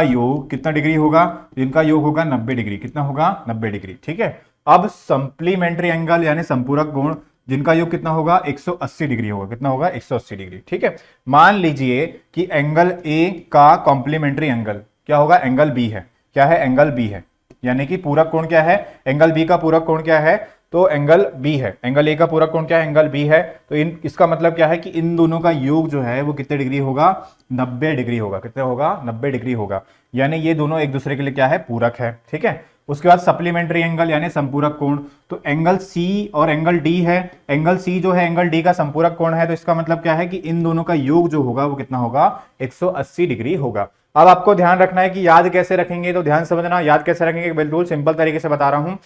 योग कितना डिग्री होगा, जिनका योग होगा 90 डिग्री। कितना होगा, 90 डिग्री। ठीक है, अब सप्लीमेंट्री एंगल यानी संपूरक कोण जिनका योग कितना होगा, 180 डिग्री होगा। कितना होगा, 180 डिग्री। ठीक है, मान लीजिए कि एंगल ए का कॉम्प्लीमेंट्री एंगल क्या होगा, एंगल बी है। क्या है, एंगल बी है, यानी कि पूरक कोण क्या है, एंगल बी का पूरक कोण क्या है, तो एंगल बी है। एंगल ए का पूरक कोण क्या है, एंगल बी है। तो इसका मतलब क्या है कि इन दोनों का योग जो है वो कितने डिग्री होगा, 90 डिग्री होगा। कितने होगा, 90 डिग्री होगा, यानी ये दोनों एक दूसरे के लिए क्या है, पूरक है। ठीक है, उसके बाद सप्लीमेंट्री एंगल यानी संपूरक कोण। तो एंगल सी और एंगल डी है, एंगल सी जो है एंगल डी का संपूरक कोण है। तो इसका मतलब क्या है कि इन दोनों का योग जो होगा वो कितना होगा, 180 डिग्री होगा। अब आपको ध्यान रखना है कि याद कैसे रखेंगे, तो ध्यान समझना, याद कैसे रखेंगे बिल्कुल सिंपल तरीके से बता रहा हूं।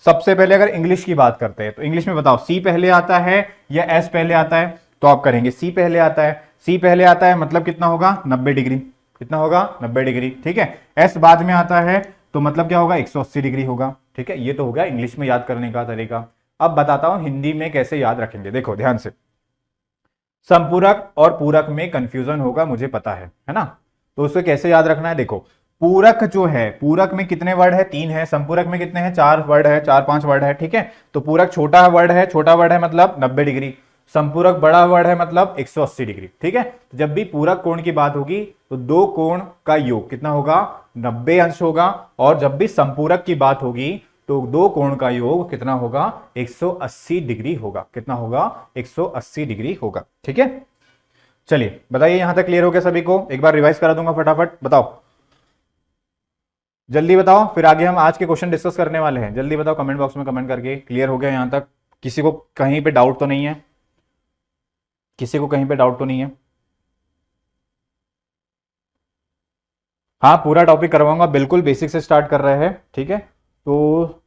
सबसे पहले अगर इंग्लिश की बात करते हैं तो इंग्लिश में बताओ, सी पहले आता है या एस पहले आता है, तो आप करेंगे सी पहले आता है। सी पहले आता है मतलब कितना होगा, 90 डिग्री। कितना होगा, 90 डिग्री। ठीक है, एस बाद में आता है तो मतलब क्या होगा, 180 डिग्री होगा। ठीक है, ये तो हो गया इंग्लिश में याद करने का तरीका। अब बताता हूं हिंदी में कैसे याद रखेंगे। देखो ध्यान से, संपूरक और पूरक में कंफ्यूजन होगा मुझे पता है ना। तो उसको कैसे याद रखना है, देखो पूरक जो है, पूरक में कितने वर्ड है, 3 है। संपूरक में कितने हैं, 4 वर्ड है, 4-5 वर्ड है। ठीक है, तो पूरक छोटा वर्ड है, छोटा वर्ड है मतलब 90 डिग्री। संपूरक बड़ा वर्ड है मतलब 180 डिग्री। ठीक है, तो जब भी पूरक कोण की बात होगी तो दो कोण का योग कितना होगा, 90 अंश होगा। और जब भी संपूरक की बात होगी तो दो कोण का योग कितना होगा, 180 डिग्री होगा। कितना होगा, 180 डिग्री होगा। ठीक है, चलिए बताइए यहां तक क्लियर हो गया सभी को। एक बार रिवाइज करा दूंगा फटाफट, बताओ जल्दी बताओ, फिर आगे हम आज के क्वेश्चन डिस्कस करने वाले हैं। जल्दी बताओ कमेंट बॉक्स में कमेंट करके, क्लियर हो गया यहां तक, किसी को कहीं पे डाउट तो नहीं है, किसी को कहीं पे डाउट तो नहीं है। हाँ पूरा टॉपिक करवाऊंगा, बिल्कुल बेसिक से स्टार्ट कर रहे हैं। ठीक है, तो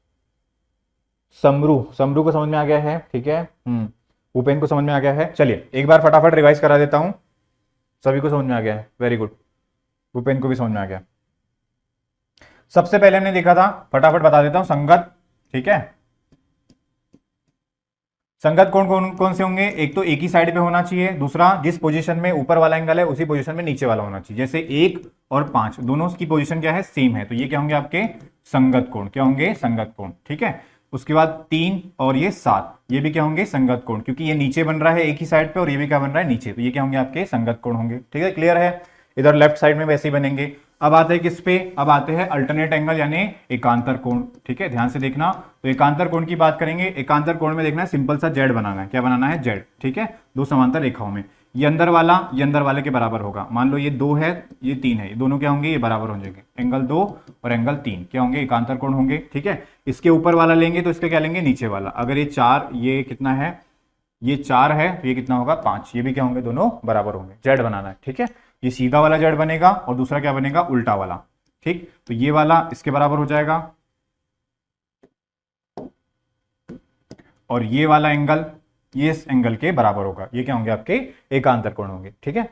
समरू, समरू को समझ में आ गया है। ठीक है, भूपेन को समझ में आ गया है। चलिए एक बार फटाफट रिवाइज करा देता हूं, सभी को समझ में आ गया है, वेरी गुड, भूपेन को भी समझ में आ गया। सबसे पहले हमने देखा था, फटाफट बता देता हूं, संगत, ठीक है। संगत कोण कौन कौन से होंगे? एक तो एक ही साइड पे होना चाहिए, दूसरा जिस पोजीशन में ऊपर वाला एंगल है उसी पोजीशन में नीचे वाला होना चाहिए। जैसे 1 और 5 दोनों की पोजीशन क्या है? सेम है, तो ये क्या होंगे आपके संगत कोण। क्या होंगे? संगत कोण, ठीक है। उसके बाद 3 और ये 7 ये भी क्या होंगे? संगत कोण, क्योंकि ये नीचे बन रहा है एक ही साइड पे और ये भी क्या बन रहा है? नीचे, तो ये क्या होंगे आपके? संगत कोण होंगे, ठीक है। क्लियर है? इधर लेफ्ट साइड में वैसे ही बनेंगे। अब आते हैं किस पे? अब आते हैं अल्टरनेट एंगल यानी एकांतर कोण, ठीक है। ध्यान से देखना, तो एकांतर कोण की बात करेंगे। एकांतर कोण में देखना है, सिंपल सा जेड बनाना है। क्या बनाना है? जेड, ठीक है। दो समांतर रेखाओं में ये अंदर वाला ये अंदर वाले के बराबर होगा। मान लो ये 2 है ये 3 है, ये दोनों क्या होंगे? ये बराबर हो जाएंगे। एंगल 2 और एंगल 3 क्या होंगे? एकांतर कोण होंगे, ठीक है। इसके ऊपर वाला लेंगे तो इसका क्या लेंगे? नीचे वाला। अगर ये 4, ये कितना है? ये 4 है तो ये कितना होगा? 5। ये भी क्या होंगे? दोनों बराबर होंगे। जेड बनाना है, ठीक है। ये सीधा वाला जेड बनेगा और दूसरा क्या बनेगा? उल्टा वाला, ठीक। तो ये वाला इसके बराबर हो जाएगा और ये वाला एंगल ये इस एंगल के बराबर होगा। ये क्या होंगे? आपके एकांतर कोण होंगे, ठीक है।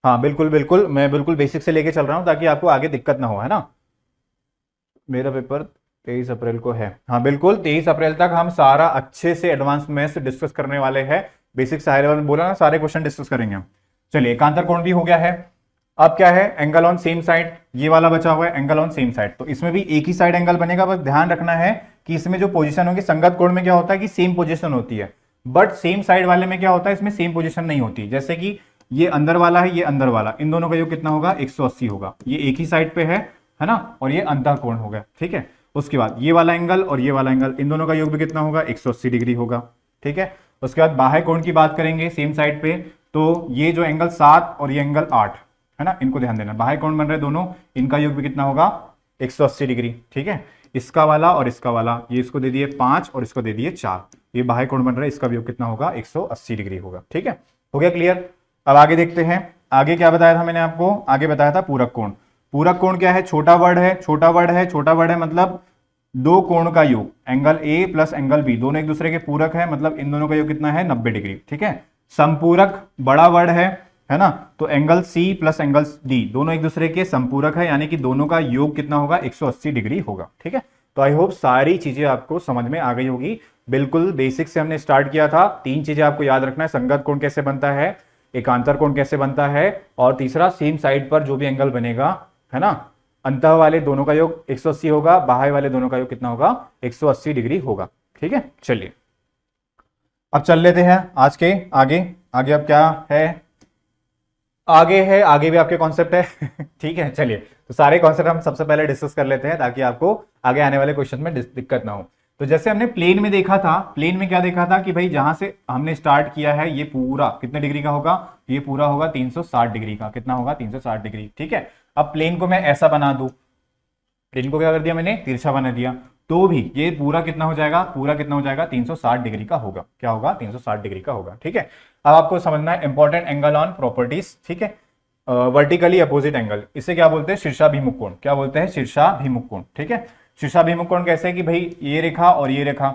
हाँ बिल्कुल बिल्कुल, मैं बिल्कुल बेसिक से लेके चल रहा हूं ताकि आपको आगे दिक्कत ना हो, है ना। मेरा पेपर 23 अप्रैल को है, हाँ बिल्कुल 23 अप्रैल तक हम सारा अच्छे से एडवांस मैथ्स डिस्कस करने वाले हैं। बेसिक से हाई लेवल में बोला ना, सारे क्वेश्चन डिस्कस करेंगे हम। चलिए, एकांतर कोण भी हो गया है। अब क्या है? एंगल ऑन सेम साइड, ये वाला बचा हुआ है एंगल ऑन सेम साइड। तो इसमें भी एक ही साइड एंगल बनेगा, बस ध्यान रखना है कि इसमें जो पोजीशन होगी, संगत कोण में क्या होता है कि सेम पोजीशन होती है, बट सेम साइड वाले में क्या होता है? इसमें सेम पोजीशन नहीं होती। जैसे कि ये अंदर वाला है, ये अंदर वाला, इन दोनों का योग कितना होगा? 180 होगा। ये एक ही साइड पे है ना, और ये अंतः कोण हो गया, ठीक है। उसके बाद ये वाला एंगल और ये वाला एंगल, इन दोनों का योग भी कितना होगा? 180 डिग्री होगा, ठीक है। उसके बाद बाह्य कोण की बात करेंगे सेम साइड पे, तो ये जो एंगल 7 और ये एंगल 8 है ना, इनको ध्यान देना। बाह्य कोण बन रहे दोनों, इनका योग भी कितना होगा? 180 डिग्री, ठीक है। इसका वाला और इसका वाला, ये इसको दे दिए 5 और इसको दे दिए 4, ये बाह्य कोण बन रहा है, इसका भी योग कितना होगा? 180 डिग्री होगा, ठीक है। हो गया क्लियर? अब आगे देखते हैं। आगे क्या बताया था मैंने आपको? आगे बताया था पूरक कोण। पूरक कोण क्या है? छोटा वर्ड है, छोटा वर्ड है, छोटा वर्ड है मतलब दो कोण का योग, angle A plus angle B दोनों एक दूसरे के पूरक है, मतलब इन दोनों का योग कितना है? 90 डिग्री, ठीक है। संपूरक बड़ा वर्ड है ना, तो angle C plus angle D दोनों एक दूसरे के संपूरक है, यानी कि दोनों का योग कितना होगा? 180 डिग्री होगा, ठीक है। तो आई होप सारी चीजें आपको समझ में आ गई होगी। बिल्कुल बेसिक से हमने स्टार्ट किया था। 3 चीजें आपको याद रखना है, संगत कोण कैसे बनता है, एकांतर कोण कैसे बनता है, और तीसरा सेम साइड पर जो भी एंगल बनेगा, है ना, अंतः वाले दोनों का योग 180 होगा, बाह्य वाले दोनों का योग कितना होगा? 180 डिग्री होगा, ठीक है। चलिए अब चल लेते हैं आज के आगे। आगे अब क्या है? आगे है, आगे भी आपके कॉन्सेप्ट है ठीक है। चलिए, तो सारे कॉन्सेप्ट हम सबसे पहले डिस्कस कर लेते हैं ताकि आपको आगे आने वाले क्वेश्चन में दिक्कत ना हो। तो जैसे हमने प्लेन में देखा था, प्लेन में क्या देखा था कि भाई जहां से हमने स्टार्ट किया है ये पूरा कितने डिग्री का होगा? ये पूरा होगा 360 डिग्री का। कितना होगा? 360 डिग्री, ठीक है। अब प्लेन को मैं ऐसा बना दूं, प्लेन को क्या कर दिया मैंने? तिरछा बना दिया, तो भी ये पूरा कितना हो जाएगा? पूरा कितना हो जाएगा? 360 डिग्री का होगा। क्या होगा? 360 डिग्री का होगा, ठीक है। अब आपको समझना है इंपॉर्टेंट एंगल ऑन प्रॉपर्टीज, ठीक है। वर्टिकली अपोजिट एंगल, इसे क्या बोलते हैं? शीर्षाभिमुख कोण। क्या बोलते हैं? शीर्षाभिमुख कोण, ठीक है। शीर्षाभिमुख कोण कैसे है कि भाई ये रेखा और ये रेखा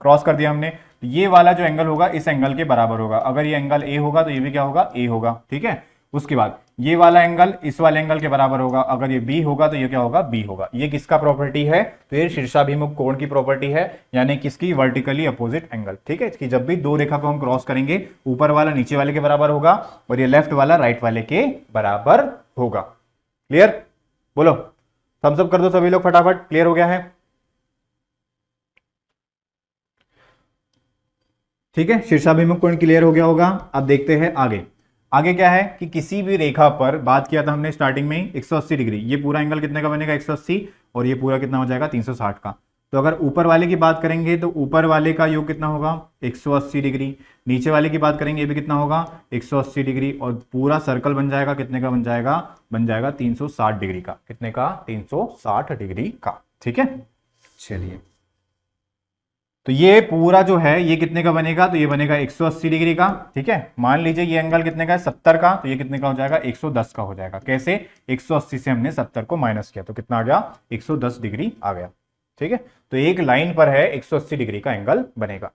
क्रॉस कर दिया हमने, ये वाला जो एंगल होगा इस एंगल के बराबर होगा। अगर ये एंगल ए होगा तो ये भी क्या होगा? ए होगा, ठीक है। उसके बाद ये वाला एंगल इस वाले एंगल के बराबर होगा। अगर ये बी होगा तो ये क्या होगा? बी होगा। ये किसका प्रॉपर्टी है? तो ये शीर्षाभिमुख कोण की प्रॉपर्टी है, यानी किसकी? वर्टिकली अपोजिट एंगल, ठीक है। इसकी जब भी दो रेखा को हम क्रॉस करेंगे, ऊपर वाला नीचे वाले के बराबर होगा और ये लेफ्ट वाला राइट वाले के बराबर होगा। क्लियर? बोलो, थम्स अप कर दो सभी लोग फटाफट। क्लियर हो गया है? ठीक है, शीर्षाभिमुख कोण क्लियर हो गया होगा। अब देखते हैं आगे। आगे क्या है कि किसी भी रेखा पर बात किया था हमने स्टार्टिंग में 180 डिग्री, ये पूरा एंगल कितने का बनेगा? 180, और ये पूरा कितना हो जाएगा? 360 का। तो अगर ऊपर वाले की बात करेंगे तो ऊपर वाले का योग कितना होगा? 180 डिग्री। नीचे वाले की बात करेंगे, ये भी कितना होगा? 180 डिग्री। और पूरा सर्कल बन जाएगा कितने का? बन जाएगा 360 डिग्री का। कितने का? 360 डिग्री का, ठीक है। चलिए, तो ये पूरा जो है ये कितने का बनेगा? तो ये बनेगा 180 डिग्री का, ठीक है। मान लीजिए ये एंगल कितने का है? 70 का, तो ये कितने का हो जाएगा? 110 का हो जाएगा। कैसे? 180 से हमने 70 को माइनस किया तो कितना आ गया? 110 डिग्री आ गया, ठीक है। तो एक लाइन पर है 180 डिग्री का एंगल बनेगा।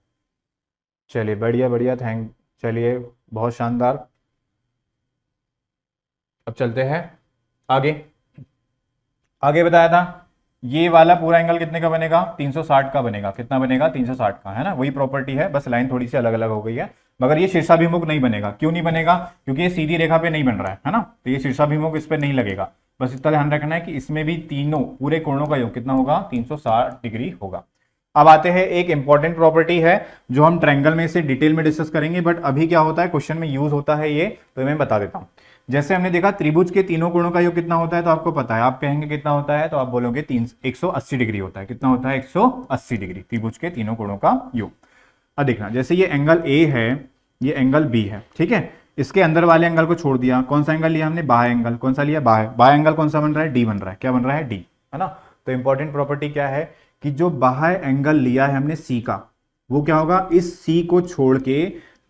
चलिए, बढ़िया बढ़िया, चलिए, बहुत शानदार। अब चलते हैं आगे। आगे बताया था ये वाला पूरा एंगल कितने का बनेगा, 360 का बनेगा। कितना बनेगा, 360 का, है ना, वही प्रॉपर्टी है, बस लाइन थोड़ी सी अलग अलग हो गई है। मगर ये शीर्षाभिमुख नहीं बनेगा। क्यों नहीं बनेगा, क्योंकि ये सीधी रेखा पे नहीं बन रहा है ना, तो ये शीर्षाभिमुख इस पे नहीं लगेगा। बस इतना ध्यान रखना है कि इसमें भी तीनों पूरे कोणों का योग कितना होगा, 360 डिग्री होगा। अब आते हैं एक इंपॉर्टेंट प्रॉपर्टी है जो हम ट्रायंगल में से डिटेल में डिस्कस करेंगे, बट अभी क्या होता है क्वेश्चन में यूज होता है ये, तो मैं बता देता हूं। जैसे हमने देखा त्रिभुज के तीनों कोणों का योग कितना होता है, तो आपको पता है, आप कहेंगे कितना होता है, तो आप बोलोगे 180 डिग्री होता है। कितना होता है, 180 डिग्री त्रिभुज के तीनों कोणों का योग। अब देखना, जैसे ये एंगल ए है, ये एंगल बी है, ठीक है, इसके अंदर वाले एंगल को छोड़ दिया। कौन सा एंगल लिया हमने, बाह्य एंगल। कौन सा लिया, बाह्य। बाह्य एंगल कौन सा बन रहा है, डी बन रहा है। क्या बन रहा है, डी, है ना। तो इंपॉर्टेंट प्रॉपर्टी क्या है कि जो बाह्य एंगल लिया है हमने सी का, वो क्या होगा, इस सी को छोड़ के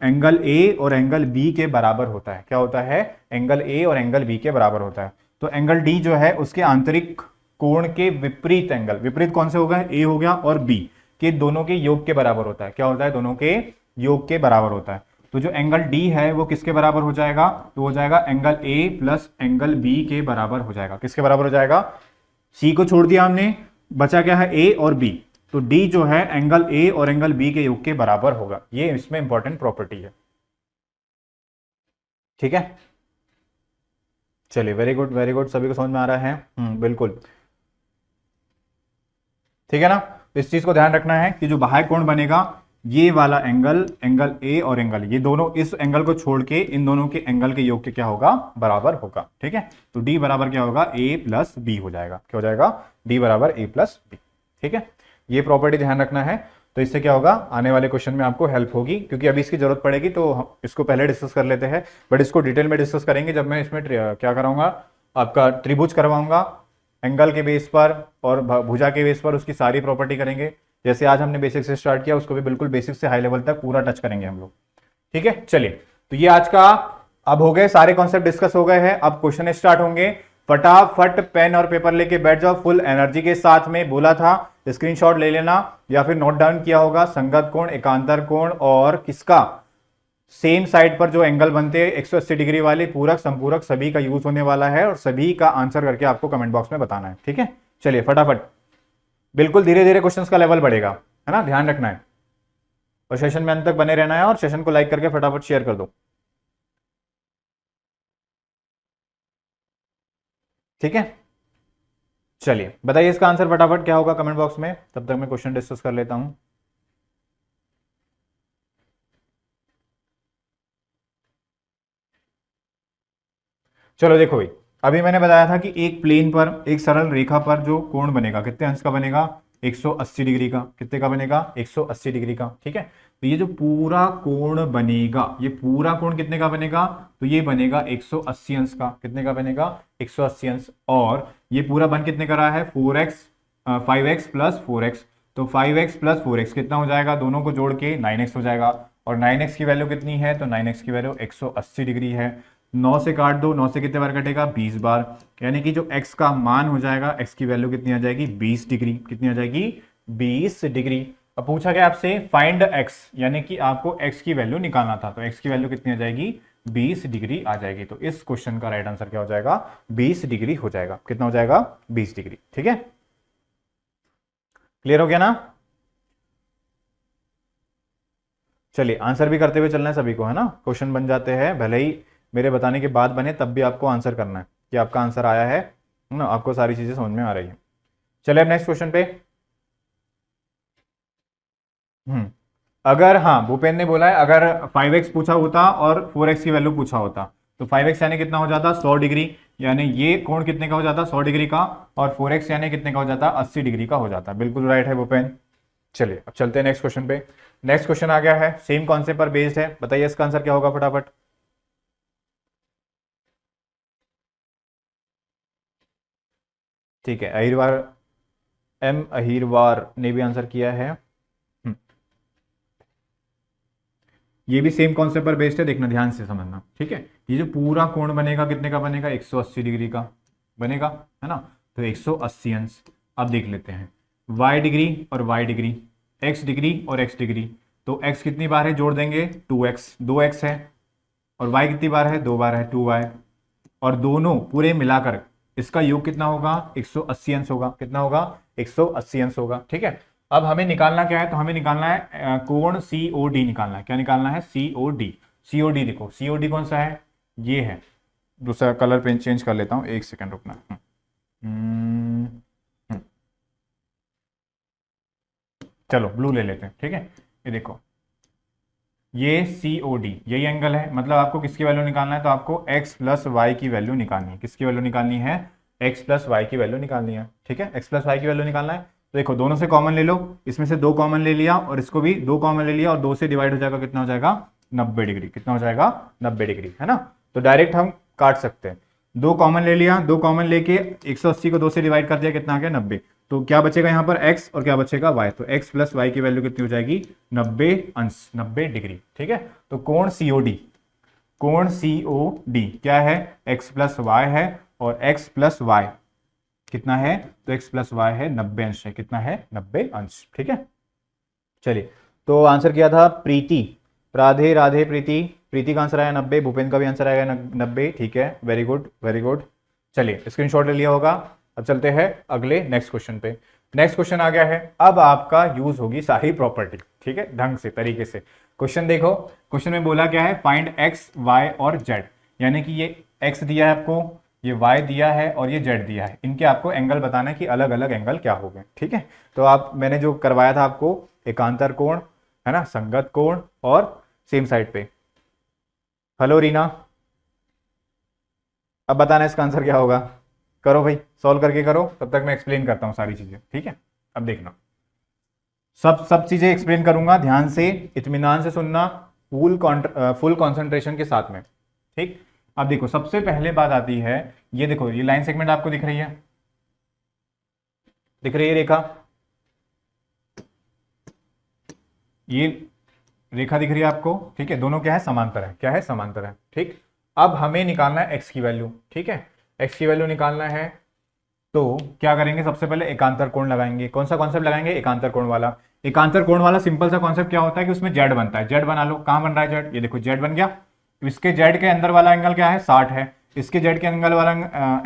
एंगल ए और एंगल बी के बराबर होता है। क्या होता है, एंगल ए और एंगल बी के बराबर होता है। तो एंगल डी जो है उसके आंतरिक कोण के विपरीत एंगल, विपरीत कौन से हो गए, ए हो गया और बी के दोनों के योग के बराबर होता है। क्या होता है, दोनों के योग के बराबर होता है। तो जो एंगल डी है वो किसके बराबर हो जाएगा, तो हो जाएगा angle A plus angle B के बराबर हो जाएगा। किसके बराबर हो जाएगा, सी को छोड़ दिया हमने, बचा क्या है, ए और बी। तो डी जो है एंगल ए और एंगल बी के योग के बराबर होगा। ये इसमें इंपॉर्टेंट प्रॉपर्टी है, ठीक है। चलिए, वेरी गुड वेरी गुड, सभी को समझ में आ रहा है, बिल्कुल, ठीक है ना। तो इस चीज को ध्यान रखना है कि जो बाह्य कोण बनेगा, ये वाला एंगल, एंगल ए और एंगल, ये दोनों इस एंगल को छोड़ के इन दोनों के एंगल के योग के क्या होगा, बराबर होगा, ठीक है। तो डी बराबर क्या होगा, ए प्लस बी हो जाएगा। क्या हो जाएगा, डी बराबर ए प्लस बी, ठीक है। ये प्रॉपर्टी ध्यान रखना है। तो इससे क्या होगा, आने वाले क्वेश्चन में आपको हेल्प होगी, क्योंकि अभी इसकी जरूरत पड़ेगी, तो हम इसको पहले डिस्कस कर लेते हैं। बट इसको डिटेल में डिस्कस करेंगे जब मैं इसमें क्या कराऊंगा, आपका त्रिभुज करवाऊंगा एंगल के बेस पर और भुजा के बेस पर, उसकी सारी प्रॉपर्टी करेंगे। जैसे आज हमने बेसिक से स्टार्ट किया, उसको भी बिल्कुल बेसिक से हाई लेवल तक पूरा टच करेंगे हम लोग, ठीक है। चलिए, तो ये आज का अब हो गए, सारे कॉन्सेप्ट डिस्कस हो गए हैं। अब क्वेश्चन स्टार्ट होंगे। फटाफट पेन और पेपर लेके बैठ जाओ फुल एनर्जी के साथ में। बोला था स्क्रीनशॉट ले लेना या फिर नोट डाउन किया होगा। संगत कोण, एकांतर कोण और किसका, सेम साइड पर जो एंगल बनते हैं 180 डिग्री वाले, पूरक संपूरक, सभी का यूज होने वाला है और सभी का आंसर करके आपको कमेंट बॉक्स में बताना है, ठीक है। चलिए फटाफट, बिल्कुल धीरे धीरे क्वेश्चंस का लेवल बढ़ेगा, है ना, ध्यान रखना है। और सेशन में अंत तक बने रहना है और सेशन को लाइक करके फटाफट शेयर कर दो, ठीक है। चलिए बताइए इसका आंसर फटाफट क्या होगा कमेंट बॉक्स में, तब तक मैं क्वेश्चन डिस्कस कर लेता हूं। चलो देखो भाई, अभी मैंने बताया था कि एक प्लेन पर, एक सरल रेखा पर जो कोण बनेगा, कितने अंश का बनेगा, 180 डिग्री का। कितने का बनेगा, 180 डिग्री का, ठीक है। तो ये जो पूरा कोण बनेगा, ये पूरा कोण कितने का बनेगा, तो ये बनेगा 180 अंश का। कितने का बनेगा, 180 अंश। और ये पूरा बन कितने का रहा है, 4x 5x प्लस 4x। तो 5x प्लस 4x कितना हो जाएगा, दोनों को जोड़ के 9x हो जाएगा। और 9x की वैल्यू कितनी है, तो 9x की वैल्यू 180 डिग्री है। 9 से काट दो, 9 से कितने बार कटेगा, 20 बार। यानी कि जो x का मान हो जाएगा, x की वैल्यू कितनी आ जाएगी, 20 डिग्री। कितनी आ जाएगी, 20 डिग्री। अब पूछा गया आपसे फाइंड x, यानी कि आपको x की वैल्यू निकालना था, तो x की वैल्यू कितनी आ जाएगी, 20 डिग्री आ जाएगी। तो इस क्वेश्चन का राइट आंसर क्या हो जाएगा, 20 डिग्री हो जाएगा। कितना हो जाएगा, 20 डिग्री, ठीक है। क्लियर हो गया ना। चलिए आंसर भी करते हुए चलना है सभी को, है ना। क्वेश्चन बन जाते हैं, भले ही मेरे बताने के बाद बने, तब भी आपको आंसर करना है कि आपका आंसर आया है ना, आपको सारी चीजें समझ में आ रही है। चलिए अब नेक्स्ट क्वेश्चन पे। अगर, हाँ भूपेन ने बोला है, अगर 5x पूछा होता और 4x की वैल्यू पूछा होता, तो 5x यानी कितना हो जाता, 100 डिग्री। यानी ये कोण कितने का हो जाता, 100 डिग्री का। और 4x यानी कितने का हो जाता, 80 डिग्री का हो जाता। बिल्कुल राइट है भूपेन। चलिए अब चलते हैं नेक्स्ट क्वेश्चन पे। नेक्स्ट क्वेश्चन आ गया है, सेम कॉन्सेप्ट पर बेस्ड है। बताइए इसका आंसर क्या होगा फटाफट। ठीक है, अहिरवार, एम अहिरवार ने भी आंसर किया है। ये भी सेम कॉन्सेप्ट पर बेस्ड है, देखना ध्यान से समझना, ठीक है। ये जो पूरा कोण बनेगा कितने का बनेगा, 180 डिग्री का बनेगा, है ना। तो 180 अंश। अब देख लेते हैं, y डिग्री और y डिग्री, x डिग्री और x डिग्री। तो x कितनी बार है, जोड़ देंगे 2x, 2x है। और y कितनी बार है, 2 बार है, 2y। और दोनों पूरे मिलाकर इसका योग कितना होगा, 180 अंश होगा। कितना होगा, 180 अंश होगा। ठीक है, अब हमें निकालना क्या है, तो हमें निकालना है कोण COD निकालना है। क्या निकालना है, COD। COD देखो, COD कौन सा है, ये है। दूसरा कलर पेन चेंज कर लेता हूं, एक सेकंड रुकना। हम्म, हम्म, चलो ब्लू ले लेते हैं। ठीक है, ये देखो, ये COD यही एंगल है। मतलब आपको किसकी वैल्यू निकालना है, तो आपको x प्लस वाई की वैल्यू निकालनी है। किसकी वैल्यू निकालनी है, x प्लस वाई की वैल्यू निकालनी है। ठीक है, x प्लस वाई की वैल्यू निकालना है। तो देखो, दोनों से कॉमन ले लो, इसमें से 2 कॉमन ले लिया और इसको भी 2 कॉमन ले लिया, और 2 से डिवाइड हो जाएगा, कितना हो जाएगा, 90 डिग्री। कितना हो जाएगा, 90 डिग्री, है ना। तो डायरेक्ट हम काट सकते हैं। 2 कॉमन ले लिया, 2 कॉमन लेके 180 को 2 से डिवाइड कर दिया, कितना आ गया, 90। तो क्या बचेगा यहाँ पर, x और क्या बचेगा, y। तो x प्लस वाई की वैल्यू कितनी हो जाएगी, 90 अंश, 90 डिग्री। ठीक है, तो कोण COD, कोण COD क्या है, x प्लस वाई है, और x प्लस वाई कितना है, तो x प्लस वाई है 90 अंश है। कितना है, 90 अंश। ठीक है, चलिए, तो आंसर किया था प्रीति, राधे राधे प्रीति। प्रीति का आंसर आया 90, भूपेंद्र का भी आंसर आएगा 90। ठीक है, वेरी गुड वेरी गुड। चलिए, स्क्रीनशॉट ले लिया होगा। अब चलते हैं अगले नेक्स्ट क्वेश्चन पे। नेक्स्ट क्वेश्चन आ गया है, अब आपका यूज होगी सारी प्रॉपर्टी। ठीक है, ढंग से, तरीके से। क्वेश्चन देखो, क्वेश्चन में बोला क्या है, फाइंड x, y और z। यानी कि ये x दिया है आपको, ये y दिया है और ये z दिया है। इनके आपको एंगल बताना है कि अलग अलग एंगल क्या हो गए। ठीक है, तो आप, मैंने जो करवाया था आपको, एकांतर कोण, है ना, संगत कोण और सेम साइड पे। हेलो रीना, अब बताना इसका आंसर क्या होगा। करो भाई, सॉल्व करके करो, तब तक मैं एक्सप्लेन करता हूं सारी चीजें। ठीक है, अब देखना, सब चीजें एक्सप्लेन करूंगा, ध्यान से इत्मीनान से सुनना, फुल कंसंट्रेशन के साथ में। ठीक, अब देखो, सबसे पहले बात आती है, ये देखो, ये लाइन सेगमेंट आपको दिख रही है, दिख रही है रेखा, ये रेखा दिख रही है आपको। ठीक है, दोनों क्या है, समांतर है। क्या है, समांतर है। ठीक, अब हमें निकालना है x की वैल्यू। ठीक है, x की वैल्यू निकालना है, तो क्या करेंगे, सबसे पहले एकांतर कोण लगाएंगे। कौन सा कॉन्सेप्ट लगाएंगे, एकांतर कोण वाला। एकांतर कोण वाला सिंपल सा कॉन्सेप्ट क्या होता है कि उसमें जेड बनता है। जेड बना लो, कहां बन रहा है जेड, ये देखो जेड बन गया। इसके जेड के अंदर वाला एंगल क्या है, 60 है। इसके जेड के एंगल वाला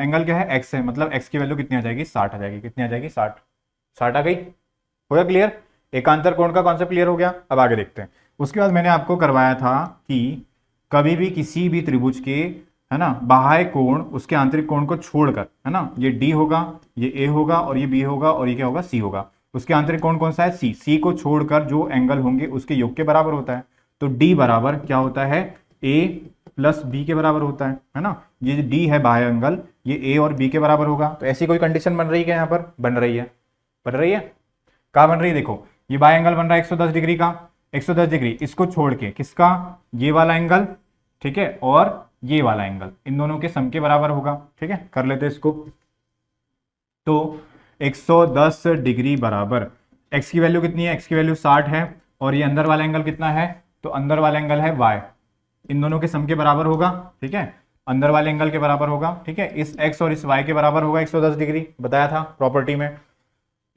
एंगल क्या है, एक्स है। मतलब एक्स की वैल्यू कितनी आ जाएगी, 60 आ जाएगी। कितनी आ जाएगी, 60। 60 आ गई, हो गया क्लियर। एकांतर कोण का कॉन्सेप्ट क्लियर हो गया। अब आगे देखते हैं। उसके बाद मैंने आपको करवाया था कि कभी भी किसी भी त्रिभुज के, है ना, बाह्य कोण उसके आंतरिक कोण को छोड़कर, है ना, ये डी होगा, ये ए होगा, और ये बी होगा, और ये क्या होगा, सी होगा। उसके आंतरिक कोण कौन सा है, सी। सी को छोड़कर जो एंगल होंगे उसके योग के बराबर होता है। तो डी बराबर क्या होता है, ए प्लस बी के बराबर होता है ना। ये डी है बाह्य एंगल, ये ए और बी के बराबर होगा। तो ऐसी कोई कंडीशन बन रही है क्या, यहाँ पर बन रही है, बन रही है। कहाँ बन रही है, देखो, ये बाह्य एंगल बन रहा है 110 डिग्री का। 110 डिग्री, इसको छोड़ के किसका, ये वाला एंगल, ठीक है, और ये वाला एंगल, इन दोनों के सम के बराबर होगा। ठीक है, कर लेते हैं इसको। तो 110 डिग्री बराबर x की वैल्यू कितनी है, x की वैल्यू 60 है, और ये अंदर वाला एंगल कितना है, तो अंदर वाला एंगल है y। इन दोनों के सम के बराबर होगा। ठीक है, अंदर वाले एंगल के बराबर होगा। ठीक है, इस x और इस y के बराबर होगा 110 डिग्री, बताया था प्रॉपर्टी में।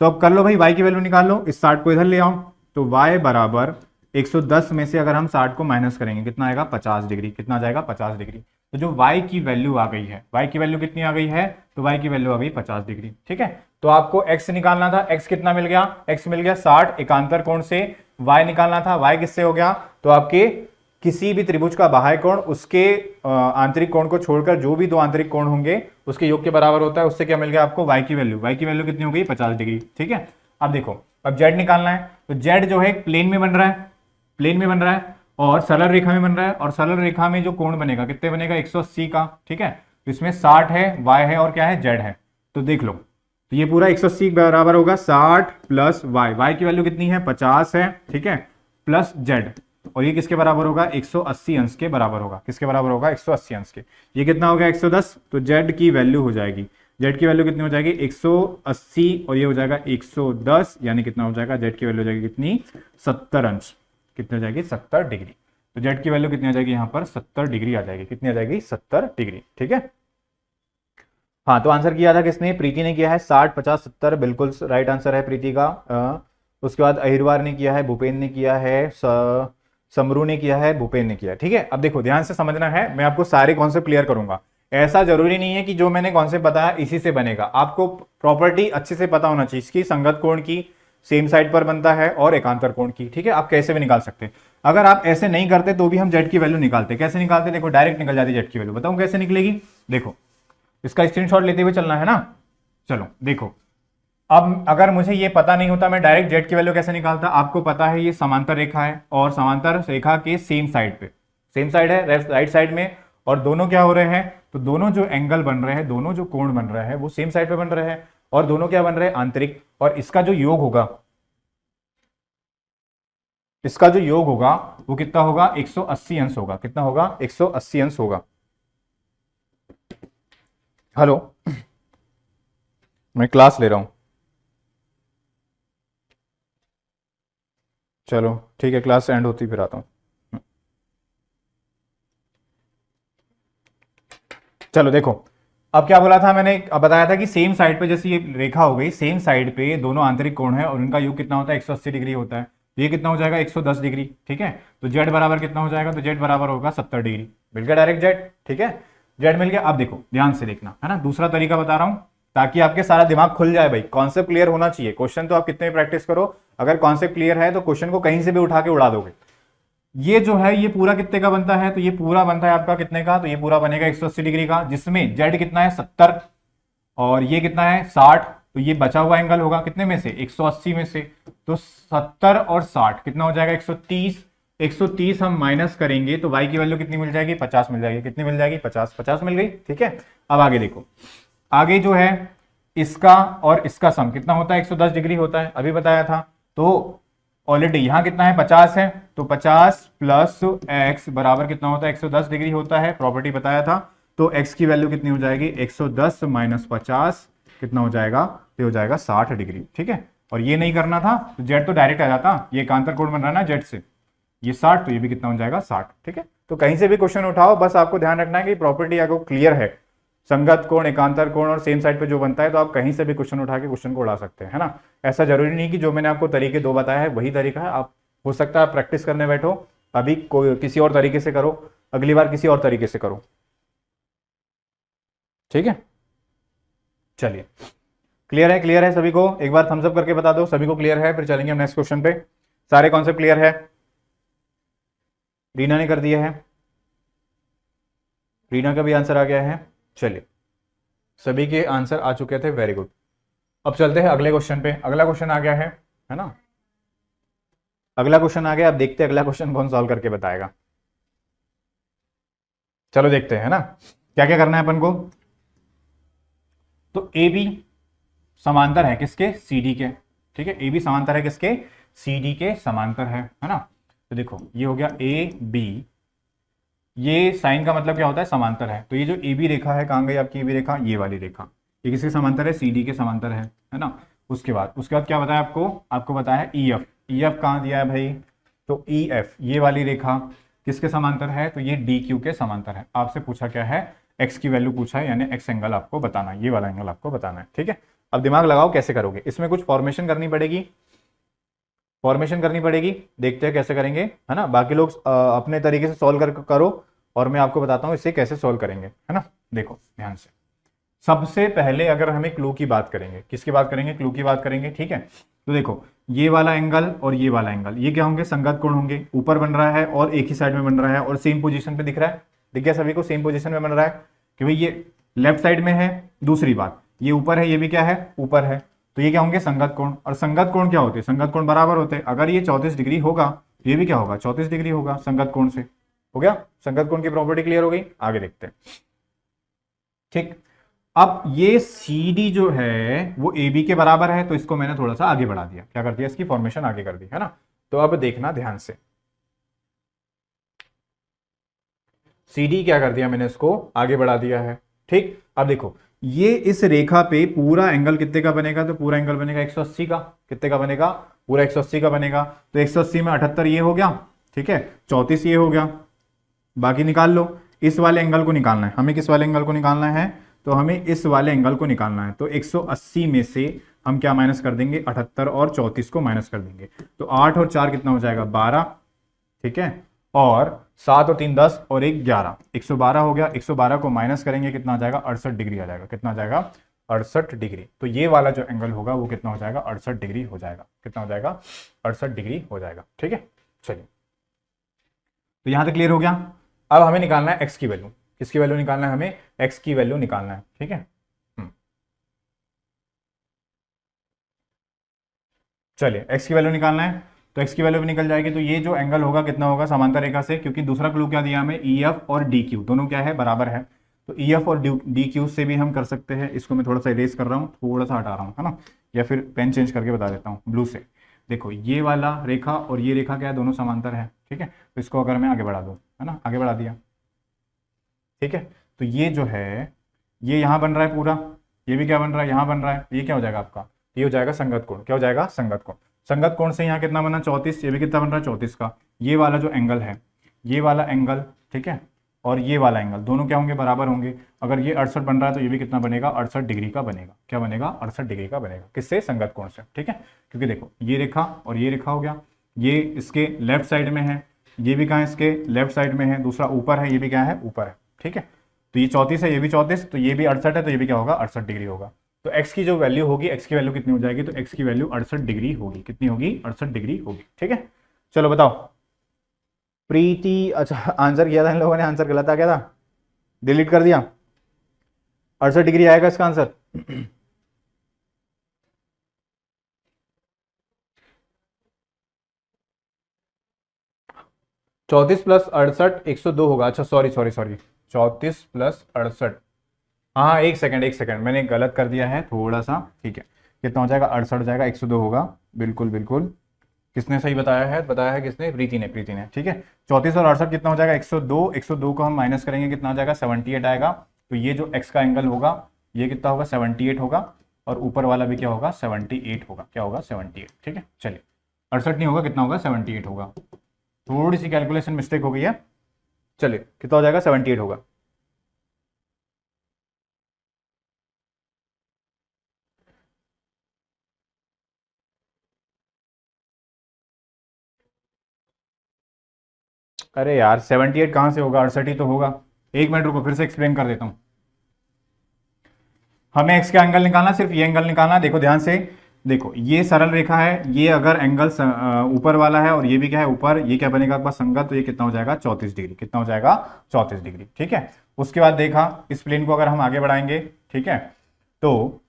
तो अब कर लो भाई, y की वैल्यू निकाल लो, इस 60 को इधर ले आओ। तो y बराबर 110 में से अगर हम 60 को माइनस करेंगे, कितना आएगा, 50 डिग्री। कितना आ जाएगा, 50 डिग्री। तो जो y की वैल्यू आ गई है, y की वैल्यू कितनी आ गई है, तो y की वैल्यू आ गई 50 डिग्री। ठीक है, तो आपको x निकालना था, x कितना मिल गया, x मिल गया 60। एकांतर कोण से y निकालना था, y किससे हो गया, तो आपके किसी भी त्रिभुज का बाह्य कोण उसके आंतरिक कोण को छोड़कर जो भी दो आंतरिक कोण होंगे उसके योग के बराबर होता है। उससे क्या मिल गया आपको, y की वैल्यू। y की वैल्यू कितनी हो गई, 50 डिग्री। ठीक है, अब देखो, अब z निकालना है। तो z जो है प्लेन में बन रहा है, प्लेन में बन रहा है, और सरल रेखा में बन रहा है। और सरल रेखा में जो कोण बनेगा, कितने बनेगा, 180 का। ठीक है, तो इसमें 60 है, y है, और क्या है, z है। तो देख लो, तो ये पूरा 180 बराबर होगा 60 प्लस y की वैल्यू कितनी है, 50 है। ठीक है, प्लस z, और ये किसके बराबर होगा, 180 अंश के बराबर होगा। किसके बराबर होगा, 180 अंश के। ये कितना हो गया, 110। तो z की वैल्यू हो जाएगी, z की वैल्यू कितनी हो जाएगी, 180, और ये हो जाएगा 110, यानी कितना हो जाएगा, z की वैल्यू हो जाएगी कितनी, 70 अंश। कितनी हो जाएगी, 70 डिग्री। तो z की वैल्यू कितनी आ जाएगी, यहाँ पर 70 डिग्री आ जाएगी। कितनी आ जाएगी, 70 डिग्री। ठीक है, हाँ, तो आंसर किया था किसने, प्रीति ने किया है। 60, 50, 70 बिल्कुल राइट आंसर है प्रीति का। उसके बाद अहिरवार ने किया है, भूपेन ने किया है, समरू ने किया है, भूपेन ने किया है। ठीक है, अब देखो, ध्यान से समझना है, मैं आपको सारे कॉन्सेप्ट क्लियर करूंगा। ऐसा जरूरी नहीं है कि जो मैंने कॉन्सेप्ट बताया इसी से बनेगा, आपको प्रॉपर्टी अच्छे से पता होना चाहिए इसकी, संगत कोण की, सेम साइड पर बनता है, और एकांतर कोण की, ठीक है। आप कैसे भी निकाल सकते हैं। अगर आप ऐसे नहीं करते तो भी हम जेड की वैल्यू निकालते। कैसे निकालते? देखो डायरेक्ट निकल जाती जेड की वैल्यू। बताऊं कैसे निकलेगी? देखो इसका स्क्रीनशॉट लेते हुए चलना है ना। चलो देखो, अब अगर मुझे ये पता नहीं होता मैं डायरेक्ट जेड की वैल्यू कैसे निकालता। आपको पता है ये समांतर रेखा है और समांतर रेखा के सेम साइड पे, सेम साइड है राइट साइड में, और दोनों क्या हो रहे हैं, तो दोनों जो एंगल बन रहे हैं, दोनों जो कोण बन रहे हैं वो सेम साइड पे बन रहे हैं, और दोनों क्या बन रहे हैं, आंतरिक। और इसका जो योग होगा, इसका जो योग होगा वो कितना होगा, 180 अंश होगा। कितना होगा? 180 अंश होगा। हेलो, मैं क्लास ले रहा हूं। चलो ठीक है, क्लास एंड होती फिर आता हूं। चलो देखो, अब क्या बोला था मैंने, अब बताया था कि सेम साइड पे जैसे ये रेखा हो गई, सेम साइड पे दोनों आंतरिक कोण है और उनका योग कितना होता है, 180 डिग्री होता है। तो ये कितना हो जाएगा, 110 डिग्री, ठीक है। तो जेड बराबर कितना हो जाएगा, तो जेड बराबर होगा 70 डिग्री। मिल गया डायरेक्ट जेड, ठीक है, जेड मिल गया। अब देखो ध्यान से देखना है ना, दूसरा तरीका बता रहा हूं ताकि आपके सारा दिमाग खुल जाए। भाई कॉन्सेप्ट क्लियर होना चाहिए, क्वेश्चन तो आप कितने भी प्रैक्टिस करो, अगर कॉन्सेप्ट क्लियर है तो क्वेश्चन को कहीं से भी उठा के उड़ा दोगे। ये जो है ये पूरा कितने का बनता है, तो ये पूरा बनता है आपका कितने का, तो ये पूरा बनेगा 180 डिग्री का, जिसमें जेड कितना है, 70, और ये कितना है, 60। तो ये बचा हुआ एंगल होगा कितने में से, 180 में से। तो 70 और 60 कितना हो जाएगा, 130। 130 हम माइनस करेंगे तो y की वैल्यू कितनी मिल जाएगी, 50 मिल जाएगी। कितनी मिल जाएगी, 50। 50 मिल गई, ठीक है। अब आगे देखो, आगे जो है इसका और इसका सम कितना होता है, 110 डिग्री होता है, अभी बताया था। तो ऑलरेडी यहां कितना है, 50 है, तो 50 प्लस x बराबर कितना होता है, 110 डिग्री होता है, प्रॉपर्टी बताया था। तो x की वैल्यू कितनी हो जाएगी, 110 माइनस 50 कितना हो जाएगा, तो हो जाएगा 60 डिग्री, ठीक है। और ये नहीं करना था तो जेड तो डायरेक्ट आ जाता, ये एकांतर कोण बन रहा है ना जेड से, ये 60, तो ये भी कितना हो जाएगा, 60, ठीक है। तो कहीं से भी क्वेश्चन उठाओ, बस आपको ध्यान रखना है कि प्रॉपर्टी आपको क्लियर है, संगत कोण, एकांतर कोण और सेम साइड पे जो बनता है, तो आप कहीं से भी क्वेश्चन उठा के क्वेश्चन को उड़ा सकते हैं, है ना। ऐसा जरूरी नहीं कि जो मैंने आपको तरीके दो बताया है वही तरीका है, आप हो सकता है आप प्रैक्टिस करने बैठो, अभी कोई किसी और तरीके से करो, अगली बार किसी और तरीके से करो, ठीक है। चलिए, क्लियर है, क्लियर है सभी को? एक बार थम्स अप करके बता दो सभी को क्लियर है, फिर चलेंगे हम नेक्स्ट क्वेश्चन पे। सारे कॉन्सेप्ट क्लियर है? रीना ने कर दिया है, रीना का भी आंसर आ गया है। चलिए, सभी के आंसर आ चुके थे, वेरी गुड। अब चलते हैं अगले क्वेश्चन पे। अगला क्वेश्चन आ गया है ना, अगला क्वेश्चन आ गया। अब देखते हैं अगला क्वेश्चन कौन सॉल्व करके बताएगा। चलो देखते हैं, है ना, क्या क्या करना है अपन को। तो ए बी समांतर है किसके, सी डी के, ठीक है। ए बी समांतर है किसके, सी डी के समांतर है ना। तो देखो ये हो गया ए बी, ये साइन का मतलब क्या होता है, समांतर है। तो ये जो ए बी रेखा है, कहाँ गई आपकी ए बी रेखा, ये वाली रेखा, ये किसके समांतर है, सी डी के समांतर है ना। उसके बाद क्या बताया आपको, आपको बताया ई एफ। ई एफ कहाँ दिया है भाई, तो ई एफ ये वाली रेखा किसके समांतर है, तो ये डी क्यू के समांतर है। आपसे पूछा क्या है, एक्स की वैल्यू पूछा है, यानी एक्स एंगल आपको बताना है, ये वाला एंगल आपको बताना है, ठीक है। अब दिमाग लगाओ कैसे करोगे, इसमें कुछ फॉर्मेशन करनी पड़ेगी, फॉर्मेशन करनी पड़ेगी, देखते हैं कैसे करेंगे, है ना। बाकी लोग अपने तरीके से सॉल्व करो और मैं आपको बताता हूं इसे कैसे सॉल्व करेंगे, है ना। देखो ध्यान से, सबसे पहले अगर हमें क्लू की बात करेंगे, किसकी बात करेंगे, क्लू की बात करेंगे, ठीक है। तो देखो ये वाला एंगल और ये वाला एंगल, ये क्या होंगे, संगत कोण होंगे, ऊपर बन रहा है और एक ही साइड में बन रहा है और सेम पोजीशन पे दिख रहा है, दिख गया सभी को, सेम पोजीशन में बन रहा है कि भाई ये लेफ्ट साइड में है। दूसरी बात, ये ऊपर है, ये भी क्या है, ऊपर है, तो ये क्या होंगे, संगत कोण। और संगत कोण क्या होते हैं, संगत कोण बराबर होते हैं। अगर ये 34 डिग्री होगा तो ये भी क्या होगा, 34 डिग्री होगा संगत कोण से। हो गया, संगत कोण की प्रॉपर्टी क्लियर हो गई। आगे देखते हैं, ठीक। अब ये सी डी जो है वो ए बी के बराबर है, तो इसको मैंने थोड़ा सा आगे बढ़ा दिया, क्या कर दिया, इसकी फॉर्मेशन आगे कर दी, है ना। तो अब देखना ध्यान से, सी डी क्या कर दिया मैंने, इसको आगे बढ़ा दिया है, ठीक। अब देखो ये इस रेखा पे पूरा एंगल कितने का बनेगा, तो पूरा एंगल बनेगा 180 का। कितने का बनेगा, पूरा 180 का बनेगा। तो 180 में 78 ये हो गया, ठीक है, 34 ये हो गया, बाकी निकाल लो। इस वाले एंगल को निकालना है हमें, किस वाले एंगल को निकालना है, तो हमें इस वाले एंगल को निकालना है। तो 180 में से हम क्या माइनस कर देंगे, 78 और 34 को माइनस कर देंगे। तो 8 और 4 कितना हो जाएगा, 12, ठीक है। और 7 और 3 10 और 1 11, 112 हो गया। 112 को माइनस करेंगे कितना आ जाएगा, 68 डिग्री आ जाएगा। कितना आ जाएगा, 68 डिग्री। तो ये वाला जो एंगल होगा वो कितना हो जाएगा, 68 डिग्री हो जाएगा। कितना हो जाएगा, 68 डिग्री हो जाएगा। ठीक है, चलिए, तो यहां तक क्लियर हो गया। अब हमें निकालना है एक्स की वैल्यू। किसकी वैल्यू निकालना है, हमें एक्स की वैल्यू निकालना है। ठीक है, चलिए एक्स की वैल्यू निकालना है। तो एक्स की वैल्यू भी निकल जाएगी। तो ये जो एंगल होगा कितना होगा, समांतर रेखा से, क्योंकि दूसरा क्लू क्या दिया हमें, ई एफ और डी क्यू दोनों क्या है, बराबर है। तो ई एफ और डी क्यू से भी हम कर सकते हैं। इसको मैं थोड़ा सा इरेज कर रहा हूँ, थोड़ा सा हटा रहा हूँ, है ना, या फिर पेन चेंज करके बता देता हूँ ब्लू से। देखो ये वाला रेखा और ये रेखा क्या है, दोनों समांतर है। ठीक है, तो इसको अगर मैं आगे बढ़ा दूँ, है ना, आगे बढ़ा दिया। ठीक है, तो ये जो है, ये यहाँ बन रहा है पूरा, ये भी क्या बन रहा है, यहाँ बन रहा है। ये क्या हो जाएगा आपका, ये हो जाएगा संगत कोण। क्या हो जाएगा, संगत कोण। संगत कोण से यहाँ कितना बना, 34। ये भी कितना बन रहा है, 34 का। ये वाला जो एंगल है, ये वाला एंगल, ठीक है, और ये वाला एंगल, दोनों क्या होंगे, बराबर होंगे। अगर ये 68 बन रहा है तो ये भी कितना बनेगा, 68 डिग्री का बनेगा। क्या बनेगा, 68 डिग्री का बनेगा। किससे, संगत कोण से। ठीक है, क्योंकि देखो ये रेखा और ये रेखा हो गया, ये इसके लेफ्ट साइड में है, ये भी कहाँ, इसके लेफ्ट साइड में है। दूसरा ऊपर है, ये भी क्या है, ऊपर है। ठीक है, तो ये 34 है, ये भी 34, तो ये भी 68 है, तो ये भी क्या होगा, 68 डिग्री होगा। तो x की जो वैल्यू होगी, x की वैल्यू कितनी हो जाएगी, तो x की वैल्यू 68 डिग्री होगी। कितनी होगी, 68 डिग्री होगी। ठीक है, चलो बताओ। प्रीति, अच्छा आंसर किया था इन लोगों ने, आंसर गलत आ गया था, डिलीट कर दिया। 68 डिग्री आएगा इसका आंसर। 34 प्लस 68 102 होगा। अच्छा सॉरी सॉरी सॉरी, 34 प्लस 68, हाँ एक सेकंड एक सेकंड, मैंने गलत कर दिया है थोड़ा सा। ठीक है, कितना हो जाएगा, 68 हो जाएगा, 102 होगा। बिल्कुल बिल्कुल, किसने सही बताया है, बताया है किसने, प्रीति ने, प्रीति ने। ठीक है, 34 और 68 कितना हो जाएगा, 102। 102 को हम माइनस करेंगे, कितना हो जाएगा, 78 आएगा। तो ये जो x का एंगल होगा ये कितना होगा, 78 होगा। और ऊपर वाला भी क्या होगा, 78 होगा। क्या होगा, 78। ठीक है, चलिए 68 नहीं होगा, कितना होगा, 78 होगा। थोड़ी सी कैलकुलेशन मिस्टेक हो गई है। चलिए कितना हो जाएगा, 78 होगा। अरे यार 78 कहाँ से होगा, 68 ही तो होगा। एक मिनट रुको, फिर से एक्सप्लेन कर देता हूँ। हमें एक्स का एंगल निकालना, सिर्फ ये एंगल निकालना। देखो ध्यान से, देखो ये सरल रेखा है, ये अगर एंगल ऊपर वाला है और ये भी क्या है, ऊपर, ये क्या बनेगा आपका, संगत। तो ये कितना हो जाएगा, 34 डिग्री। कितना हो जाएगा, 34 डिग्री। ठीक है, उसके बाद देखा, इस प्लेन को अगर हम आगे बढ़ाएंगे, ठीक है, तो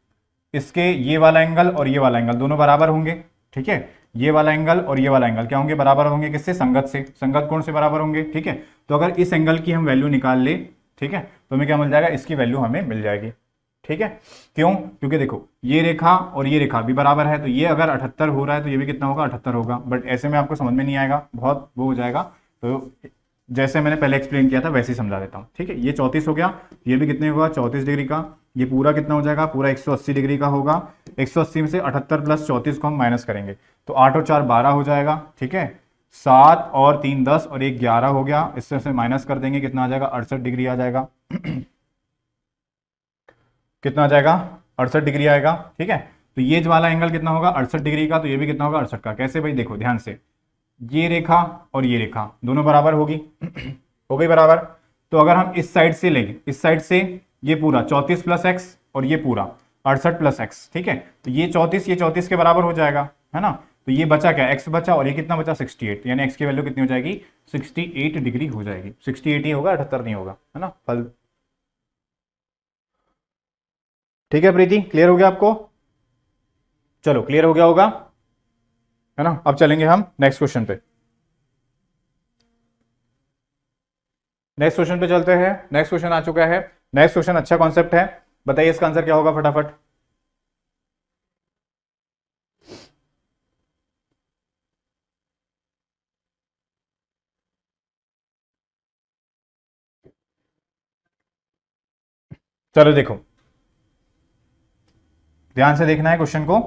इसके ये वाला एंगल और ये वाला एंगल दोनों बराबर होंगे। ठीक है, ये वाला एंगल और ये वाला एंगल क्या होंगे, बराबर होंगे। किससे, संगत से, संगत कोण से बराबर होंगे। ठीक है, तो अगर इस एंगल की हम वैल्यू निकाल ले, ठीक है, तो हमें क्या मिल जाएगा, इसकी वैल्यू हमें मिल जाएगी। ठीक है, क्यों, क्योंकि देखो ये रेखा और ये रेखा भी बराबर है। तो ये अगर 78 हो रहा है तो ये भी कितना होगा, 78 होगा। बट ऐसे में आपको समझ में नहीं आएगा, बहुत वो हो जाएगा। तो जैसे मैंने पहले एक्सप्लेन किया था वैसे ही समझा देता हूँ। ठीक है, ये 34 हो गया, ये भी कितने होगा, 34 डिग्री का। ये पूरा कितना हो जाएगा, पूरा 180 डिग्री का होगा। 180 में से 78 प्लस 34 को हम माइनस करेंगे तो 8 और 4 12 हो जाएगा। ठीक है, 7 और 3 10 और 1 11 हो गया। इससे से माइनस कर देंगे, कितना आ जाएगा, 68 डिग्री आ जाएगा। कितना आ जाएगा, 68 डिग्री आएगा। ठीक है, तो ये वाला एंगल कितना होगा, 68 डिग्री का। तो ये भी कितना होगा, 68 का। कैसे भाई, देखो ध्यान से, ये रेखा और ये रेखा दोनों बराबर होगी। हो गई बराबर। तो अगर हम इस साइड से लेंगे, इस साइड से ये पूरा 34 प्लस एक्स और ये पूरा 68 प्लस एक्स। ठीक है, तो ये 34, ये 34 के बराबर हो जाएगा, है ना। तो ये बचा क्या, एक्स बचा, और ये कितना बचा, 68। यानी एक्स की वैल्यू कितनी हो जाएगी, 68 डिग्री हो जाएगी। 68 ही होगा, 78 नहीं होगा, है ना। फल ठीक है प्रीति, क्लियर हो गया आपको, चलो क्लियर हो गया होगा, है ना। अब चलेंगे हम नेक्स्ट क्वेश्चन पे। नेक्स्ट क्वेश्चन पे चलते हैं। नेक्स्ट क्वेश्चन आ चुका है। नेक्स्ट क्वेश्चन अच्छा कॉन्सेप्ट है, बताइए इसका आंसर क्या होगा फटाफट। चलो देखो, ध्यान से देखना है क्वेश्चन को।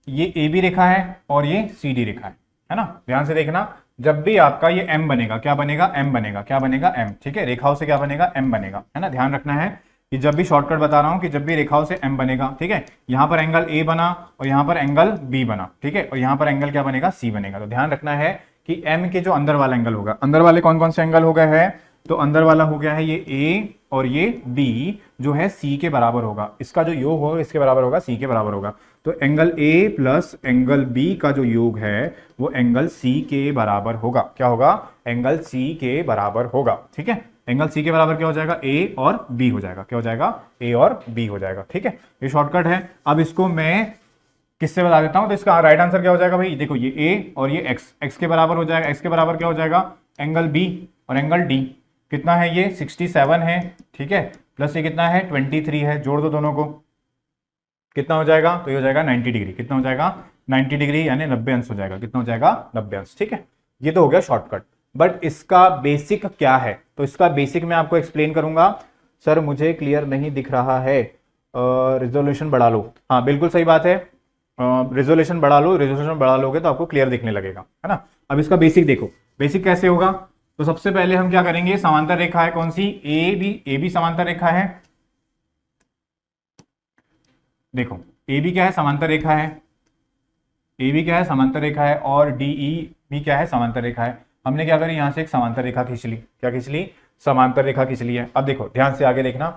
ये ए बी रेखा है और ये सी डी रेखा है ना। ध्यान से देखना, जब भी आपका ये एम बनेगा, क्या बनेगा, एम बनेगा। क्या बनेगा, एम। ठीक है, रेखाओं से क्या बनेगा, एम बनेगा, है ना। ध्यान रखना है कि जब भी शॉर्टकट बता रहा हूं कि जब भी रेखाओं से एम बनेगा, ठीक है, यहां पर एंगल ए बना और यहां पर एंगल बी बना, ठीक है, और यहां पर एंगल क्या बनेगा, सी बनेगा। तो ध्यान रखना है कि m के जो अंदर वाला एंगल होगा, अंदर वाले कौन कौन से एंगल हो गए हैं, तो अंदर वाला हो गया है ये a और ये b जो है c के बराबर होगा, इसका जो योग होगा इसके बराबर होगा, c के बराबर होगा। तो angle a plus angle b का जो योग है वो एंगल c के बराबर होगा। क्या होगा, एंगल c के बराबर होगा। ठीक है, एंगल c के बराबर क्या हो जाएगा, a और b हो जाएगा। क्या हो जाएगा, a और b हो जाएगा। ठीक है, ये शॉर्टकट है। अब इसको मैं किससे बता देता हूं, तो इसका राइट आंसर क्या हो जाएगा भाई, देखो ये a और ये x के बराबर हो जाएगा। x के बराबर क्या हो जाएगा, एंगल b और एंगल d। कितना है ये 67 है। ठीक है, प्लस ये कितना है 23 है, जोड़ दो दोनों को, कितना हो जाएगा, तो ये हो जाएगा 90 डिग्री। कितना हो जाएगा, 90 डिग्री यानी 90 अंश हो जाएगा। कितना हो जाएगा, 90 अंश। ठीक है, ये तो हो गया शॉर्टकट। बट इसका बेसिक क्या है, तो इसका बेसिक मैं आपको एक्सप्लेन करूंगा। सर मुझे क्लियर नहीं दिख रहा है, रिजोल्यूशन बढ़ा लो। हाँ बिल्कुल सही बात है, रेजोल्यूशन बढ़ा लो, रेजोल्यूशन बढ़ा लोगे तो आपको क्लियर दिखने लगेगा, है ना। अब इसका बेसिक देखो, बेसिक कैसे होगा, तो सबसे पहले हम क्या करेंगे, समांतर रेखा है कौन सी, ए बी समांतर रेखा है। देखो ए बी क्या है, समांतर रेखा है। ए बी क्या है, समांतर रेखा है, और डी ई भी क्या है, समांतर रेखा है। हमने क्या करी, यहां से एक समांतर रेखा खींच ली। क्या खींच ली, समांतर रेखा खींच ली है। अब देखो ध्यान से आगे देखना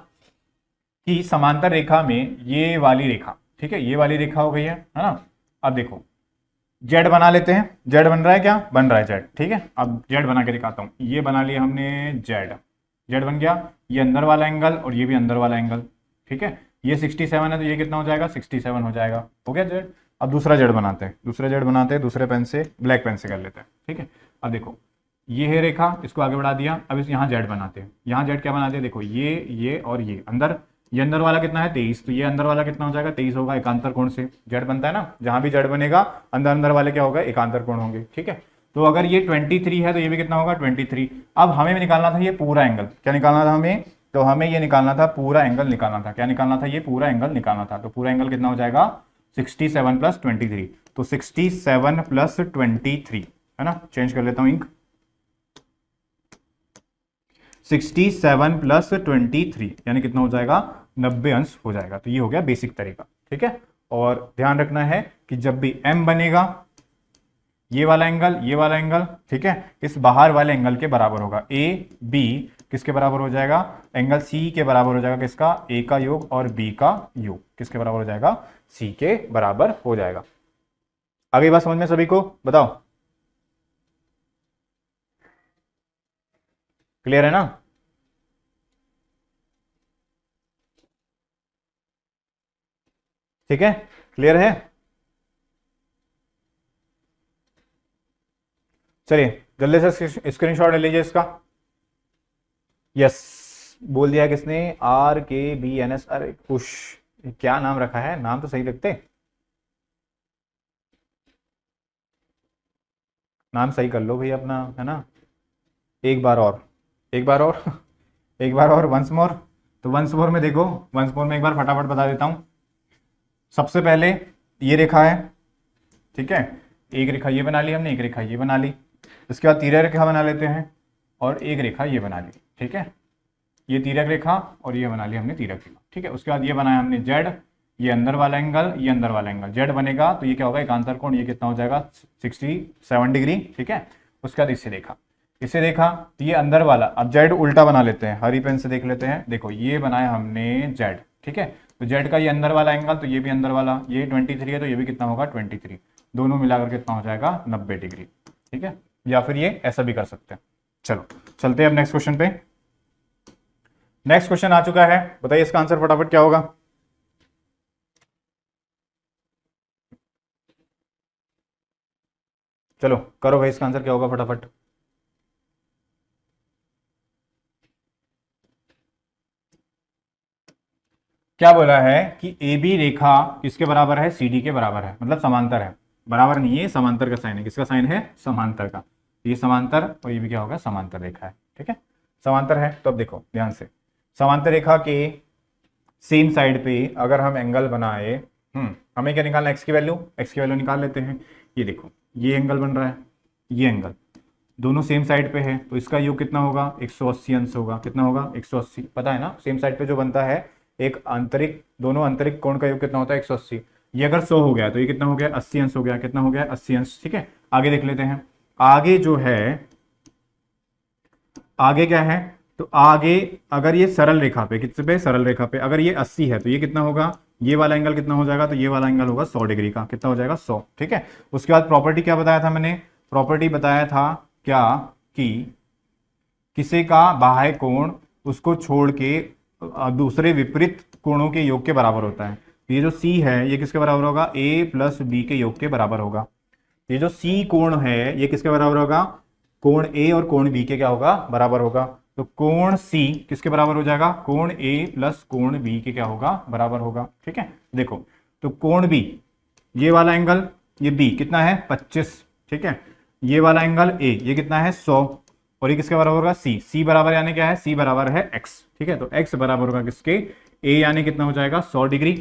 कि समांतर रेखा में ये वाली रेखा, ठीक है, ये वाली रेखा हो गई है ना। अब देखो जेड बना लेते हैं, जेड बन रहा है, क्या बन रहा है, जेड। ठीक है, अब जेड बना के दिखाता हूं, ये बना लिया हमने जेड, जेड बन गया। ये अंदर वाला एंगल और ये भी अंदर वाला एंगल। ठीक है, ये 67 है तो ये कितना हो जाएगा, 67 हो जाएगा। हो गया जेड। अब दूसरा जेड बनाते हैं, दूसरा जेड बनाते हैं, दूसरे पेन से, ब्लैक पेन से कर लेते हैं। ठीक है, अब देखो ये है रेखा, इसको आगे बढ़ा दिया। अब इस यहाँ जेड बनाते हैं, यहाँ जेड क्या बनाते हैं, देखो ये और ये अंदर, ये अंदर वाला कितना है 23, तो ये अंदर वाला कितना हो जाएगा 23 होगा, एकांतर कोण से जेड बनता है ना। जहां भी जेड बनेगा अंदर अंदर वाले क्या होगा, एकांतर कोण होंगे। ठीक है, तो अगर ये 23 है तो ये भी कितना होगा 23। अब हमें भी निकालना था ये पूरा एंगल, क्या निकालना था हमें, तो हमें ये निकालना था पूरा एंगल निकालना था। क्या निकालना था, ये पूरा एंगल निकालना था। तो पूरा एंगल कितना हो जाएगा 67 प्लस 23, तो 67 प्लस 23, है ना। चेंज कर लेता हूं इंक, 67 प्लस 23 यानी कितना हो जाएगा 90 अंश हो जाएगा। तो ये हो गया बेसिक तरीका। ठीक है, और ध्यान रखना है कि जब भी m बनेगा, ये वाला एंगल, ठीक है, इस बाहर वाले एंगल के बराबर होगा। ए बी किसके बराबर हो जाएगा, एंगल सी के बराबर हो जाएगा। किसका, ए का योग और बी का योग किसके बराबर हो जाएगा, सी के बराबर हो जाएगा। आगे बात समझ में सभी को, बताओ क्लियर है ना। ठीक है, क्लियर है। चलिए जल्दी से स्क्रीनशॉट ले लीजिए इसका। यस, बोल दिया किसने, RKBNS। अरे खुश, क्या नाम रखा है, नाम तो सही लगते, नाम सही कर लो भाई अपना, है ना। एक बार और, एक बार और एक बार और, वंस मोर। तो वंस मोर में देखो, वंस मोर में एक बार फटाफट बता देता हूं। सबसे पहले ये रेखा है, ठीक है, एक रेखा ये बना ली हमने, एक रेखा ये बना ली। इसके बाद तिर्यक रेखा बना लेते हैं और एक रेखा ये बना ली। ठीक है, ये तिर्यक रेखा और ये बना ली हमने तिर्यक रेखा। ठीक है, उसके बाद ये बनाया हमने जेड, ये अंदर वाला एंगल, ये अंदर वाला एंगल। जेड बनेगा तो ये क्या होगा, एकांतर कोण, ये कितना हो जाएगा 67 डिग्री। ठीक है, उसके बाद इससे देखा, इससे देखा तो ये अंदर वाला। अब जेड उल्टा बना लेते हैं, हरी पेन से देख लेते हैं। देखो ये बनाया हमने जेड, ठीक है, तो जेड का ये अंदर वाला एंगल, तो ये भी अंदर वाला, ये 23 है तो ये भी कितना होगा 23, दोनों मिलाकर कितना हो जाएगा 90 डिग्री। ठीक है, या फिर ये ऐसा भी कर सकते हैं। चलो चलते हैं अब नेक्स्ट क्वेश्चन पे। नेक्स्ट क्वेश्चन आ चुका है, बताइए इसका आंसर फटाफट क्या होगा। चलो करो भाई, इसका आंसर क्या होगा फटाफट। क्या बोला है कि ए बी रेखा किसके बराबर है, सी डी के बराबर है, मतलब समांतर है। बराबर नहीं है, समांतर का साइन है। किसका साइन है, समांतर का। ये समांतर और ये भी क्या होगा, समांतर रेखा है। ठीक है, समांतर है। तो अब देखो ध्यान से, समांतर रेखा के सेम साइड पे अगर हम एंगल बनाए, हमें क्या निकालना, एक्स की वैल्यू, एक्स की वैल्यू निकाल लेते हैं। ये देखो ये एंगल बन रहा है, ये एंगल दोनों सेम साइड पे है, तो इसका योग कितना होगा 180 अंश होगा। कितना होगा 180, पता है ना, सेम साइड पे जो बनता है एक आंतरिक, दोनों आंतरिक कोण का योग कितना होता है 180। ये अगर 100 हो गया तो ये कितना हो गया 80 अंश हो गया। कितना हो गया 80 अंश। ठीक है, आगे देख लेते हैं। आगे जो है, आगे क्या है, तो आगे अगर ये सरल रेखा पे, किस पे, सरल रेखा पे अगर ये 80 है तो ये कितना होगा, ये वाला एंगल कितना हो जाएगा, तो ये वाला एंगल होगा 100 डिग्री का, कितना हो जाएगा 100। ठीक है, उसके बाद प्रॉपर्टी क्या बताया था मैंने, प्रॉपर्टी बताया था क्या कि किसी का बाह्य कोण उसको छोड़ के दूसरे विपरीत कोणों के योग के बराबर होता है। तो ये जो C है ये किसके बराबर होगा, A प्लस B के योग के बराबर होगा। ये जो C कोण है ये किसके बराबर होगा, कोण A और कोण B के क्या होगा, बराबर होगा। तो कोण C किसके बराबर हो जाएगा, कोण A प्लस कोण B के क्या होगा, बराबर होगा। ठीक है, देखो तो कोण B, ये वाला एंगल, ये B कितना है 25। ठीक है, ये वाला एंगल A ये कितना है 100, और ये किसके बराबर होगा, C बराबर यानी क्या है, C बराबर है x। ठीक है, तो x बराबर होगा किसके, A यानी कितना हो जाएगा 100 डिग्री।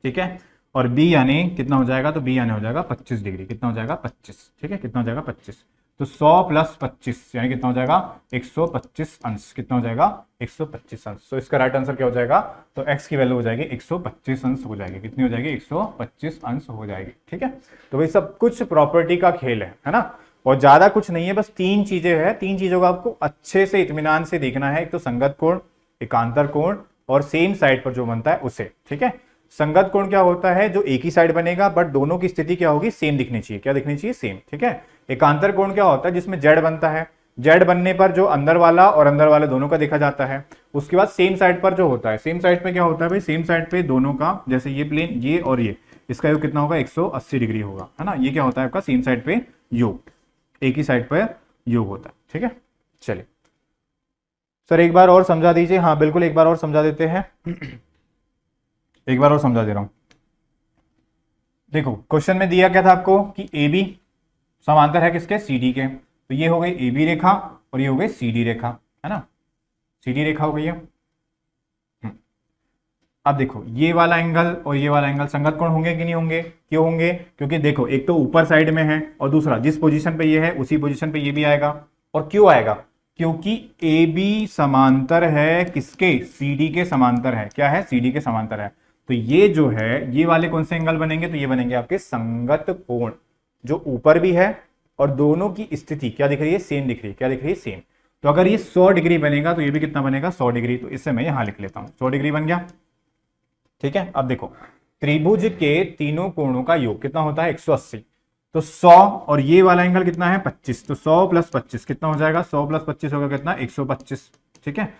ठीक है, और B यानी कितना हो जाएगा, तो B यानी हो जाएगा 25 डिग्री, कितना हो जाएगा 25। ठीक है, कितना हो जाएगा 25, तो 100 प्लस 25 यानी कितना हो जाएगा 125 अंश, कितना हो जाएगा 125 अंश। तो इसका राइट आंसर क्या हो जाएगा, तो x की वैल्यू हो जाएगी 125 अंश हो जाएगी, कितनी हो जाएगी 125 अंश हो जाएगी। ठीक है, तो भाई सब कुछ प्रॉपर्टी का खेल है ना, और ज्यादा कुछ नहीं है, बस तीन चीजें हैं, तीन चीजों को आपको अच्छे से इत्मीनान से देखना है, एक तो संगत कोण, एकांतर कोण, और सेम साइड पर जो बनता है उसे। ठीक है, संगत कोण क्या होता है, जो एक ही साइड बनेगा बट दोनों की स्थिति क्या होगी, सेम दिखनी चाहिए, क्या दिखनी चाहिए, सेम। ठीक है, एकांतर कोण क्या होता है, जिसमें जेड बनता है, जेड बनने पर जो अंदर वाला और अंदर वाले दोनों का देखा जाता है। उसके बाद सेम साइड पर जो होता है, सेम साइड पे क्या होता है भाई, सेम साइड पे दोनों का, जैसे ये प्लेन ये और ये, इसका योग कितना होगा 180 डिग्री होगा, है ना। ये क्या होता है आपका सेम साइड पे योग, एक ही साइड पर योग होता है। ठीक है, चलिए सर एक बार और समझा दीजिए। हाँ बिल्कुल, एक बार और समझा देते हैं, एक बार और समझा दे रहा हूं। देखो क्वेश्चन में दिया क्या था आपको कि ए बी समांतर है किसके, सी डी के। तो ये हो गई ए बी रेखा और ये हो गई सी डी रेखा, है ना, सी डी रेखा हो गई है। अब देखो ये वाला एंगल और ये वाला एंगल संगत कोण होंगे कि नहीं होंगे, क्यों होंगे, क्योंकि देखो एक तो ऊपर साइड में है और दूसरा जिस पोजीशन पे ये है उसी पोजीशन पे ये भी आएगा। और क्यों आएगा, क्योंकि ए बी समांतर है किसके, सी डी के समांतर है, क्या है, सी डी के समांतर है। तो ये जो है ये वाले कौन से एंगल बनेंगे, तो ये बनेंगे आपके संगत कोण, जो ऊपर भी है और दोनों की स्थिति क्या दिख रही है, सेम दिख रही है, क्या दिख रही है, सेम। तो अगर ये 100 डिग्री बनेगा तो ये भी कितना बनेगा 100 डिग्री, तो इससे मैं यहां लिख लेता हूं 100 डिग्री बन गया। ठीक है, अब देखो त्रिभुज के तीनों कोणों का योग कितना होता है 180, तो 100 और ये वाला एंगल कितना है 25, तो 100 प्लस 25 कितना हो जाएगा, 100 प्लस 25 होगा कितना 125। ठीक है,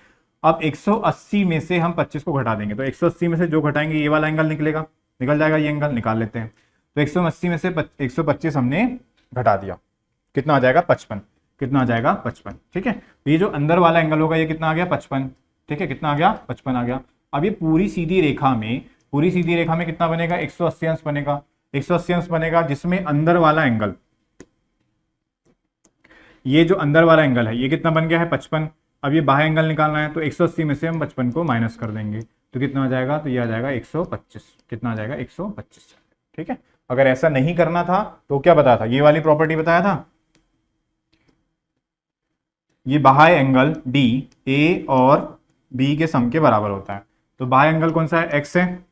अब 180 में से हम 25 को घटा देंगे, तो 180 में से जो घटाएंगे ये वाला एंगल निकलेगा, निकल जाएगा, ये एंगल निकाल लेते हैं। तो 180 में से 125 हमने घटा दिया, कितना आ जाएगा 55, कितना आ जाएगा 55। ठीक है, तो ये जो अंदर वाला एंगल होगा ये कितना आ गया 55। ठीक है, कितना आ गया 55 आ गया। अब ये पूरी सीधी रेखा में, पूरी सीधी रेखा में कितना बनेगा 180 अंश बनेगा, 180 अंश बनेगा, जिसमें अंदर वाला एंगल, ये जो अंदर वाला एंगल है ये कितना बन गया है 55। अब ये बाहर एंगल निकालना है, तो 180 में से हम 55 को माइनस कर देंगे, तो कितना आ जाएगा, तो ये आ जाएगा 125, कितना आ जाएगा 125। ठीक है, अगर ऐसा नहीं करना था तो क्या बताया था, ये वाली प्रॉपर्टी बताया था, ये बाह्य एंगल डी ए और बी के सम के बराबर होता है। तो बाह्य एंगल कौन सा है, एक्स है,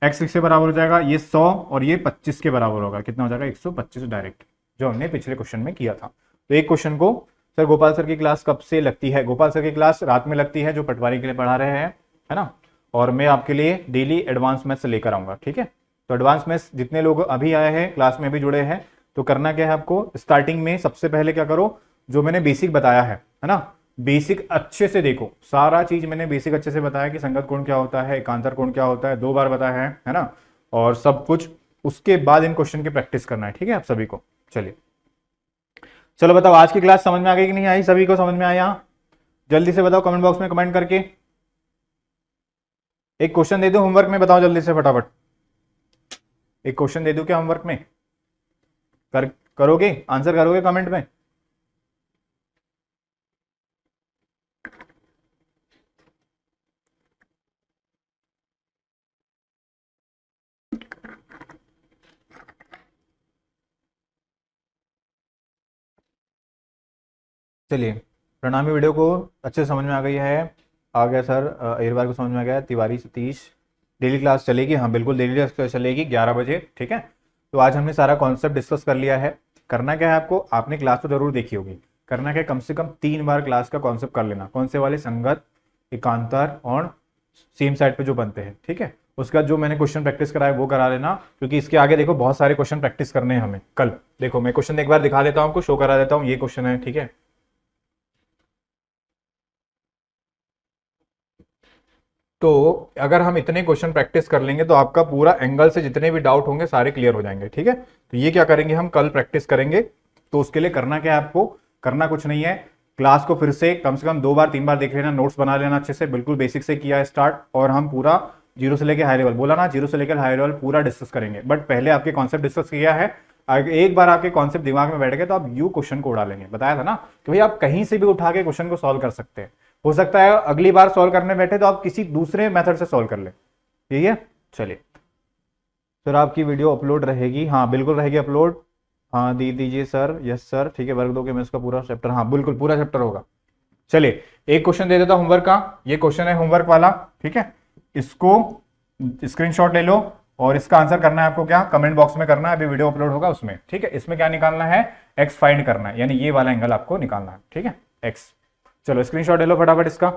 एक्स से बराबर हो जाएगा ये 100 और ये 25 के बराबर होगा, कितना हो जाएगा 125 डायरेक्ट, जो हमने पिछले क्वेश्चन में किया था। तो एक क्वेश्चन को सर गोपाल सर की क्लास कब से लगती है, गोपाल सर की क्लास रात में लगती है, जो पटवारी के लिए पढ़ा रहे हैं, है ना, और मैं आपके लिए डेली एडवांस मैथ्स लेकर आऊंगा। ठीक है, तो एडवांस मैथ्स जितने लोग अभी आए हैं क्लास में भी जुड़े हैं, तो करना क्या है आपको, स्टार्टिंग में सबसे पहले क्या करो, जो मैंने बेसिक बताया है ना, बेसिक अच्छे से देखो, सारा चीज मैंने बेसिक अच्छे से बताया कि संगत कोण क्या होता है, एकांतर कोण क्या होता है, 2 बार बताया है ना, और सब कुछ। उसके बाद इन क्वेश्चन की प्रैक्टिस करना है, ठीक है आप सभी को। चलिए चलो बताओ आज की क्लास समझ में आ गई कि नहीं आई, सभी को समझ में आया, जल्दी से बताओ कमेंट बॉक्स में कमेंट करके। एक क्वेश्चन दे दो होमवर्क में, बताओ जल्दी से फटाफट, एक क्वेश्चन दे दो क्या होमवर्क में, करोगे, आंसर करोगे कमेंट में। चलिए प्रणामी वीडियो को अच्छे से समझ में आ गई है, आ गया सर अहिरवार को समझ में आ गया, तिवारी सतीश डेली क्लास चलेगी, हाँ बिल्कुल डेली क्लास चलेगी 11 बजे। ठीक है, तो आज हमने सारा कॉन्सेप्ट डिस्कस कर लिया है। करना क्या है आपको, आपने क्लास तो जरूर देखी होगी, करना क्या है, कम से कम 3 बार क्लास का कॉन्सेप्ट कर लेना, कौन से वाले, संगत, एकांतर और सेम साइड पे जो बनते हैं, ठीक है। उसका जो मैंने क्वेश्चन प्रैक्टिस कराया वो करा लेना, क्योंकि इसके आगे देखो बहुत सारे क्वेश्चन प्रैक्टिस करने हैं हमें कल। देखो मैं क्वेश्चन एक बार दिखा देता हूं आपको, शो करा देता हूं, ये क्वेश्चन है, ठीक है। तो अगर हम इतने क्वेश्चन प्रैक्टिस कर लेंगे तो आपका पूरा एंगल से जितने भी डाउट होंगे सारे क्लियर हो जाएंगे, ठीक है। तो ये क्या करेंगे हम, कल प्रैक्टिस करेंगे। तो उसके लिए करना क्या है आपको, करना कुछ नहीं है, क्लास को फिर से कम 2 बार 3 बार देख लेना, नोट्स बना लेना अच्छे से, बिल्कुल बेसिक से किया है स्टार्ट, और हम पूरा जीरो से लेकर हाई लेवल, बोला ना, जीरो से लेकर हाई लेवल पूरा डिस्कस करेंगे। बट पहले आपके कॉन्सेप्ट डिस्कस किया है, एक बार आपके कॉन्सेप्ट दिमाग में बैठ गए तो आप यू क्वेश्चन को उड़ा लेंगे, बताया था ना कि भाई आप कहीं से भी उठा के क्वेश्चन को सॉल्व कर सकते हैं। हो सकता है अगली बार सॉल्व करने बैठे तो आप किसी दूसरे मेथड से सॉल्व कर ले, ठीक है। चलिए, सर आपकी वीडियो अपलोड रहेगी, हाँ बिल्कुल रहेगी अपलोड, हाँ दी दीजिए सर, यस सर, ठीक है, वर्क 2 के में इसका पूरा चैप्टर, हाँ बिल्कुल पूरा चैप्टर होगा। चलिए एक क्वेश्चन दे देता होमवर्क का, ये क्वेश्चन है होमवर्क वाला, ठीक है। इसको स्क्रीनशॉट ले लो और इसका आंसर करना है आपको, क्या कमेंट बॉक्स में करना है, अभी वीडियो अपलोड होगा उसमें, ठीक है। इसमें क्या निकालना है, एक्स फाइंड करना है, यानी ये वाला एंगल आपको निकालना है, ठीक है, एक्स। चलो स्क्रीनशॉट ले लो फटाफट इसका।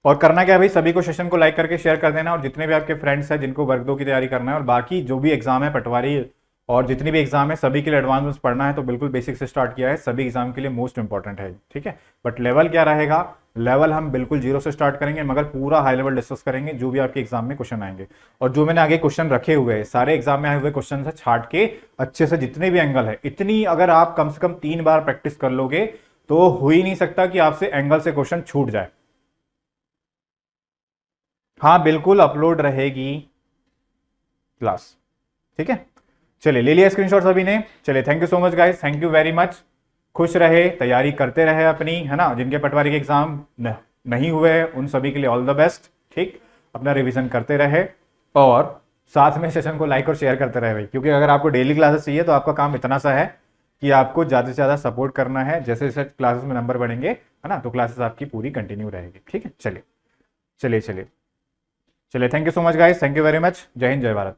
और करना क्या है भाई, सभी को सेशन को लाइक करके शेयर कर देना, और जितने भी आपके फ्रेंड्स हैं जिनको वर्क 2 की तैयारी करना है, और बाकी जो भी एग्जाम है पटवारी और जितनी भी एग्जाम है सभी के लिए एडवांस में पढ़ना है, तो बिल्कुल बेसिक से स्टार्ट किया है, सभी एग्जाम के लिए मोस्ट इंपॉर्टेंट है, ठीक है। बट लेवल क्या रहेगा, लेवल हम बिल्कुल जीरो से स्टार्ट करेंगे, मगर पूरा हाई लेवल डिस्कस करेंगे जो भी आपके एग्जाम में क्वेश्चन आएंगे। और जो मैंने आगे क्वेश्चन रखे हुए हैं सारे एग्जाम में आए हुए क्वेश्चन से छाट के अच्छे से, जितने भी एंगल है, इतनी अगर आप कम से कम 3 बार प्रैक्टिस कर लोगे तो हो ही नहीं सकता कि आपसे एंगल से क्वेश्चन छूट जाए। हाँ बिल्कुल अपलोड रहेगी क्लास, ठीक है। चलिए ले लिया स्क्रीनशॉट सभी ने, चलिए thank you so much guys, thank you very much. खुश रहे, तैयारी करते रहे अपनी, है ना, जिनके पटवारी के एग्जाम नहीं हुए हैं उन सभी के लिए ऑल द बेस्ट, ठीक। अपना रिवीजन करते रहे और साथ में सेशन को लाइक और शेयर करते रहे भाई, क्योंकि अगर आपको डेली क्लासेस चाहिए तो आपका काम इतना सा है कि आपको ज्यादा से ज्यादा सपोर्ट करना है, जैसे जैसे क्लासेस में नंबर बढ़ेंगे, है ना, तो क्लासेस आपकी पूरी कंटिन्यू रहेगी, ठीक है। चलिए चलिए चलिए चलिए, thank you so much guys, thank you very much, जय हिंद जय भारत।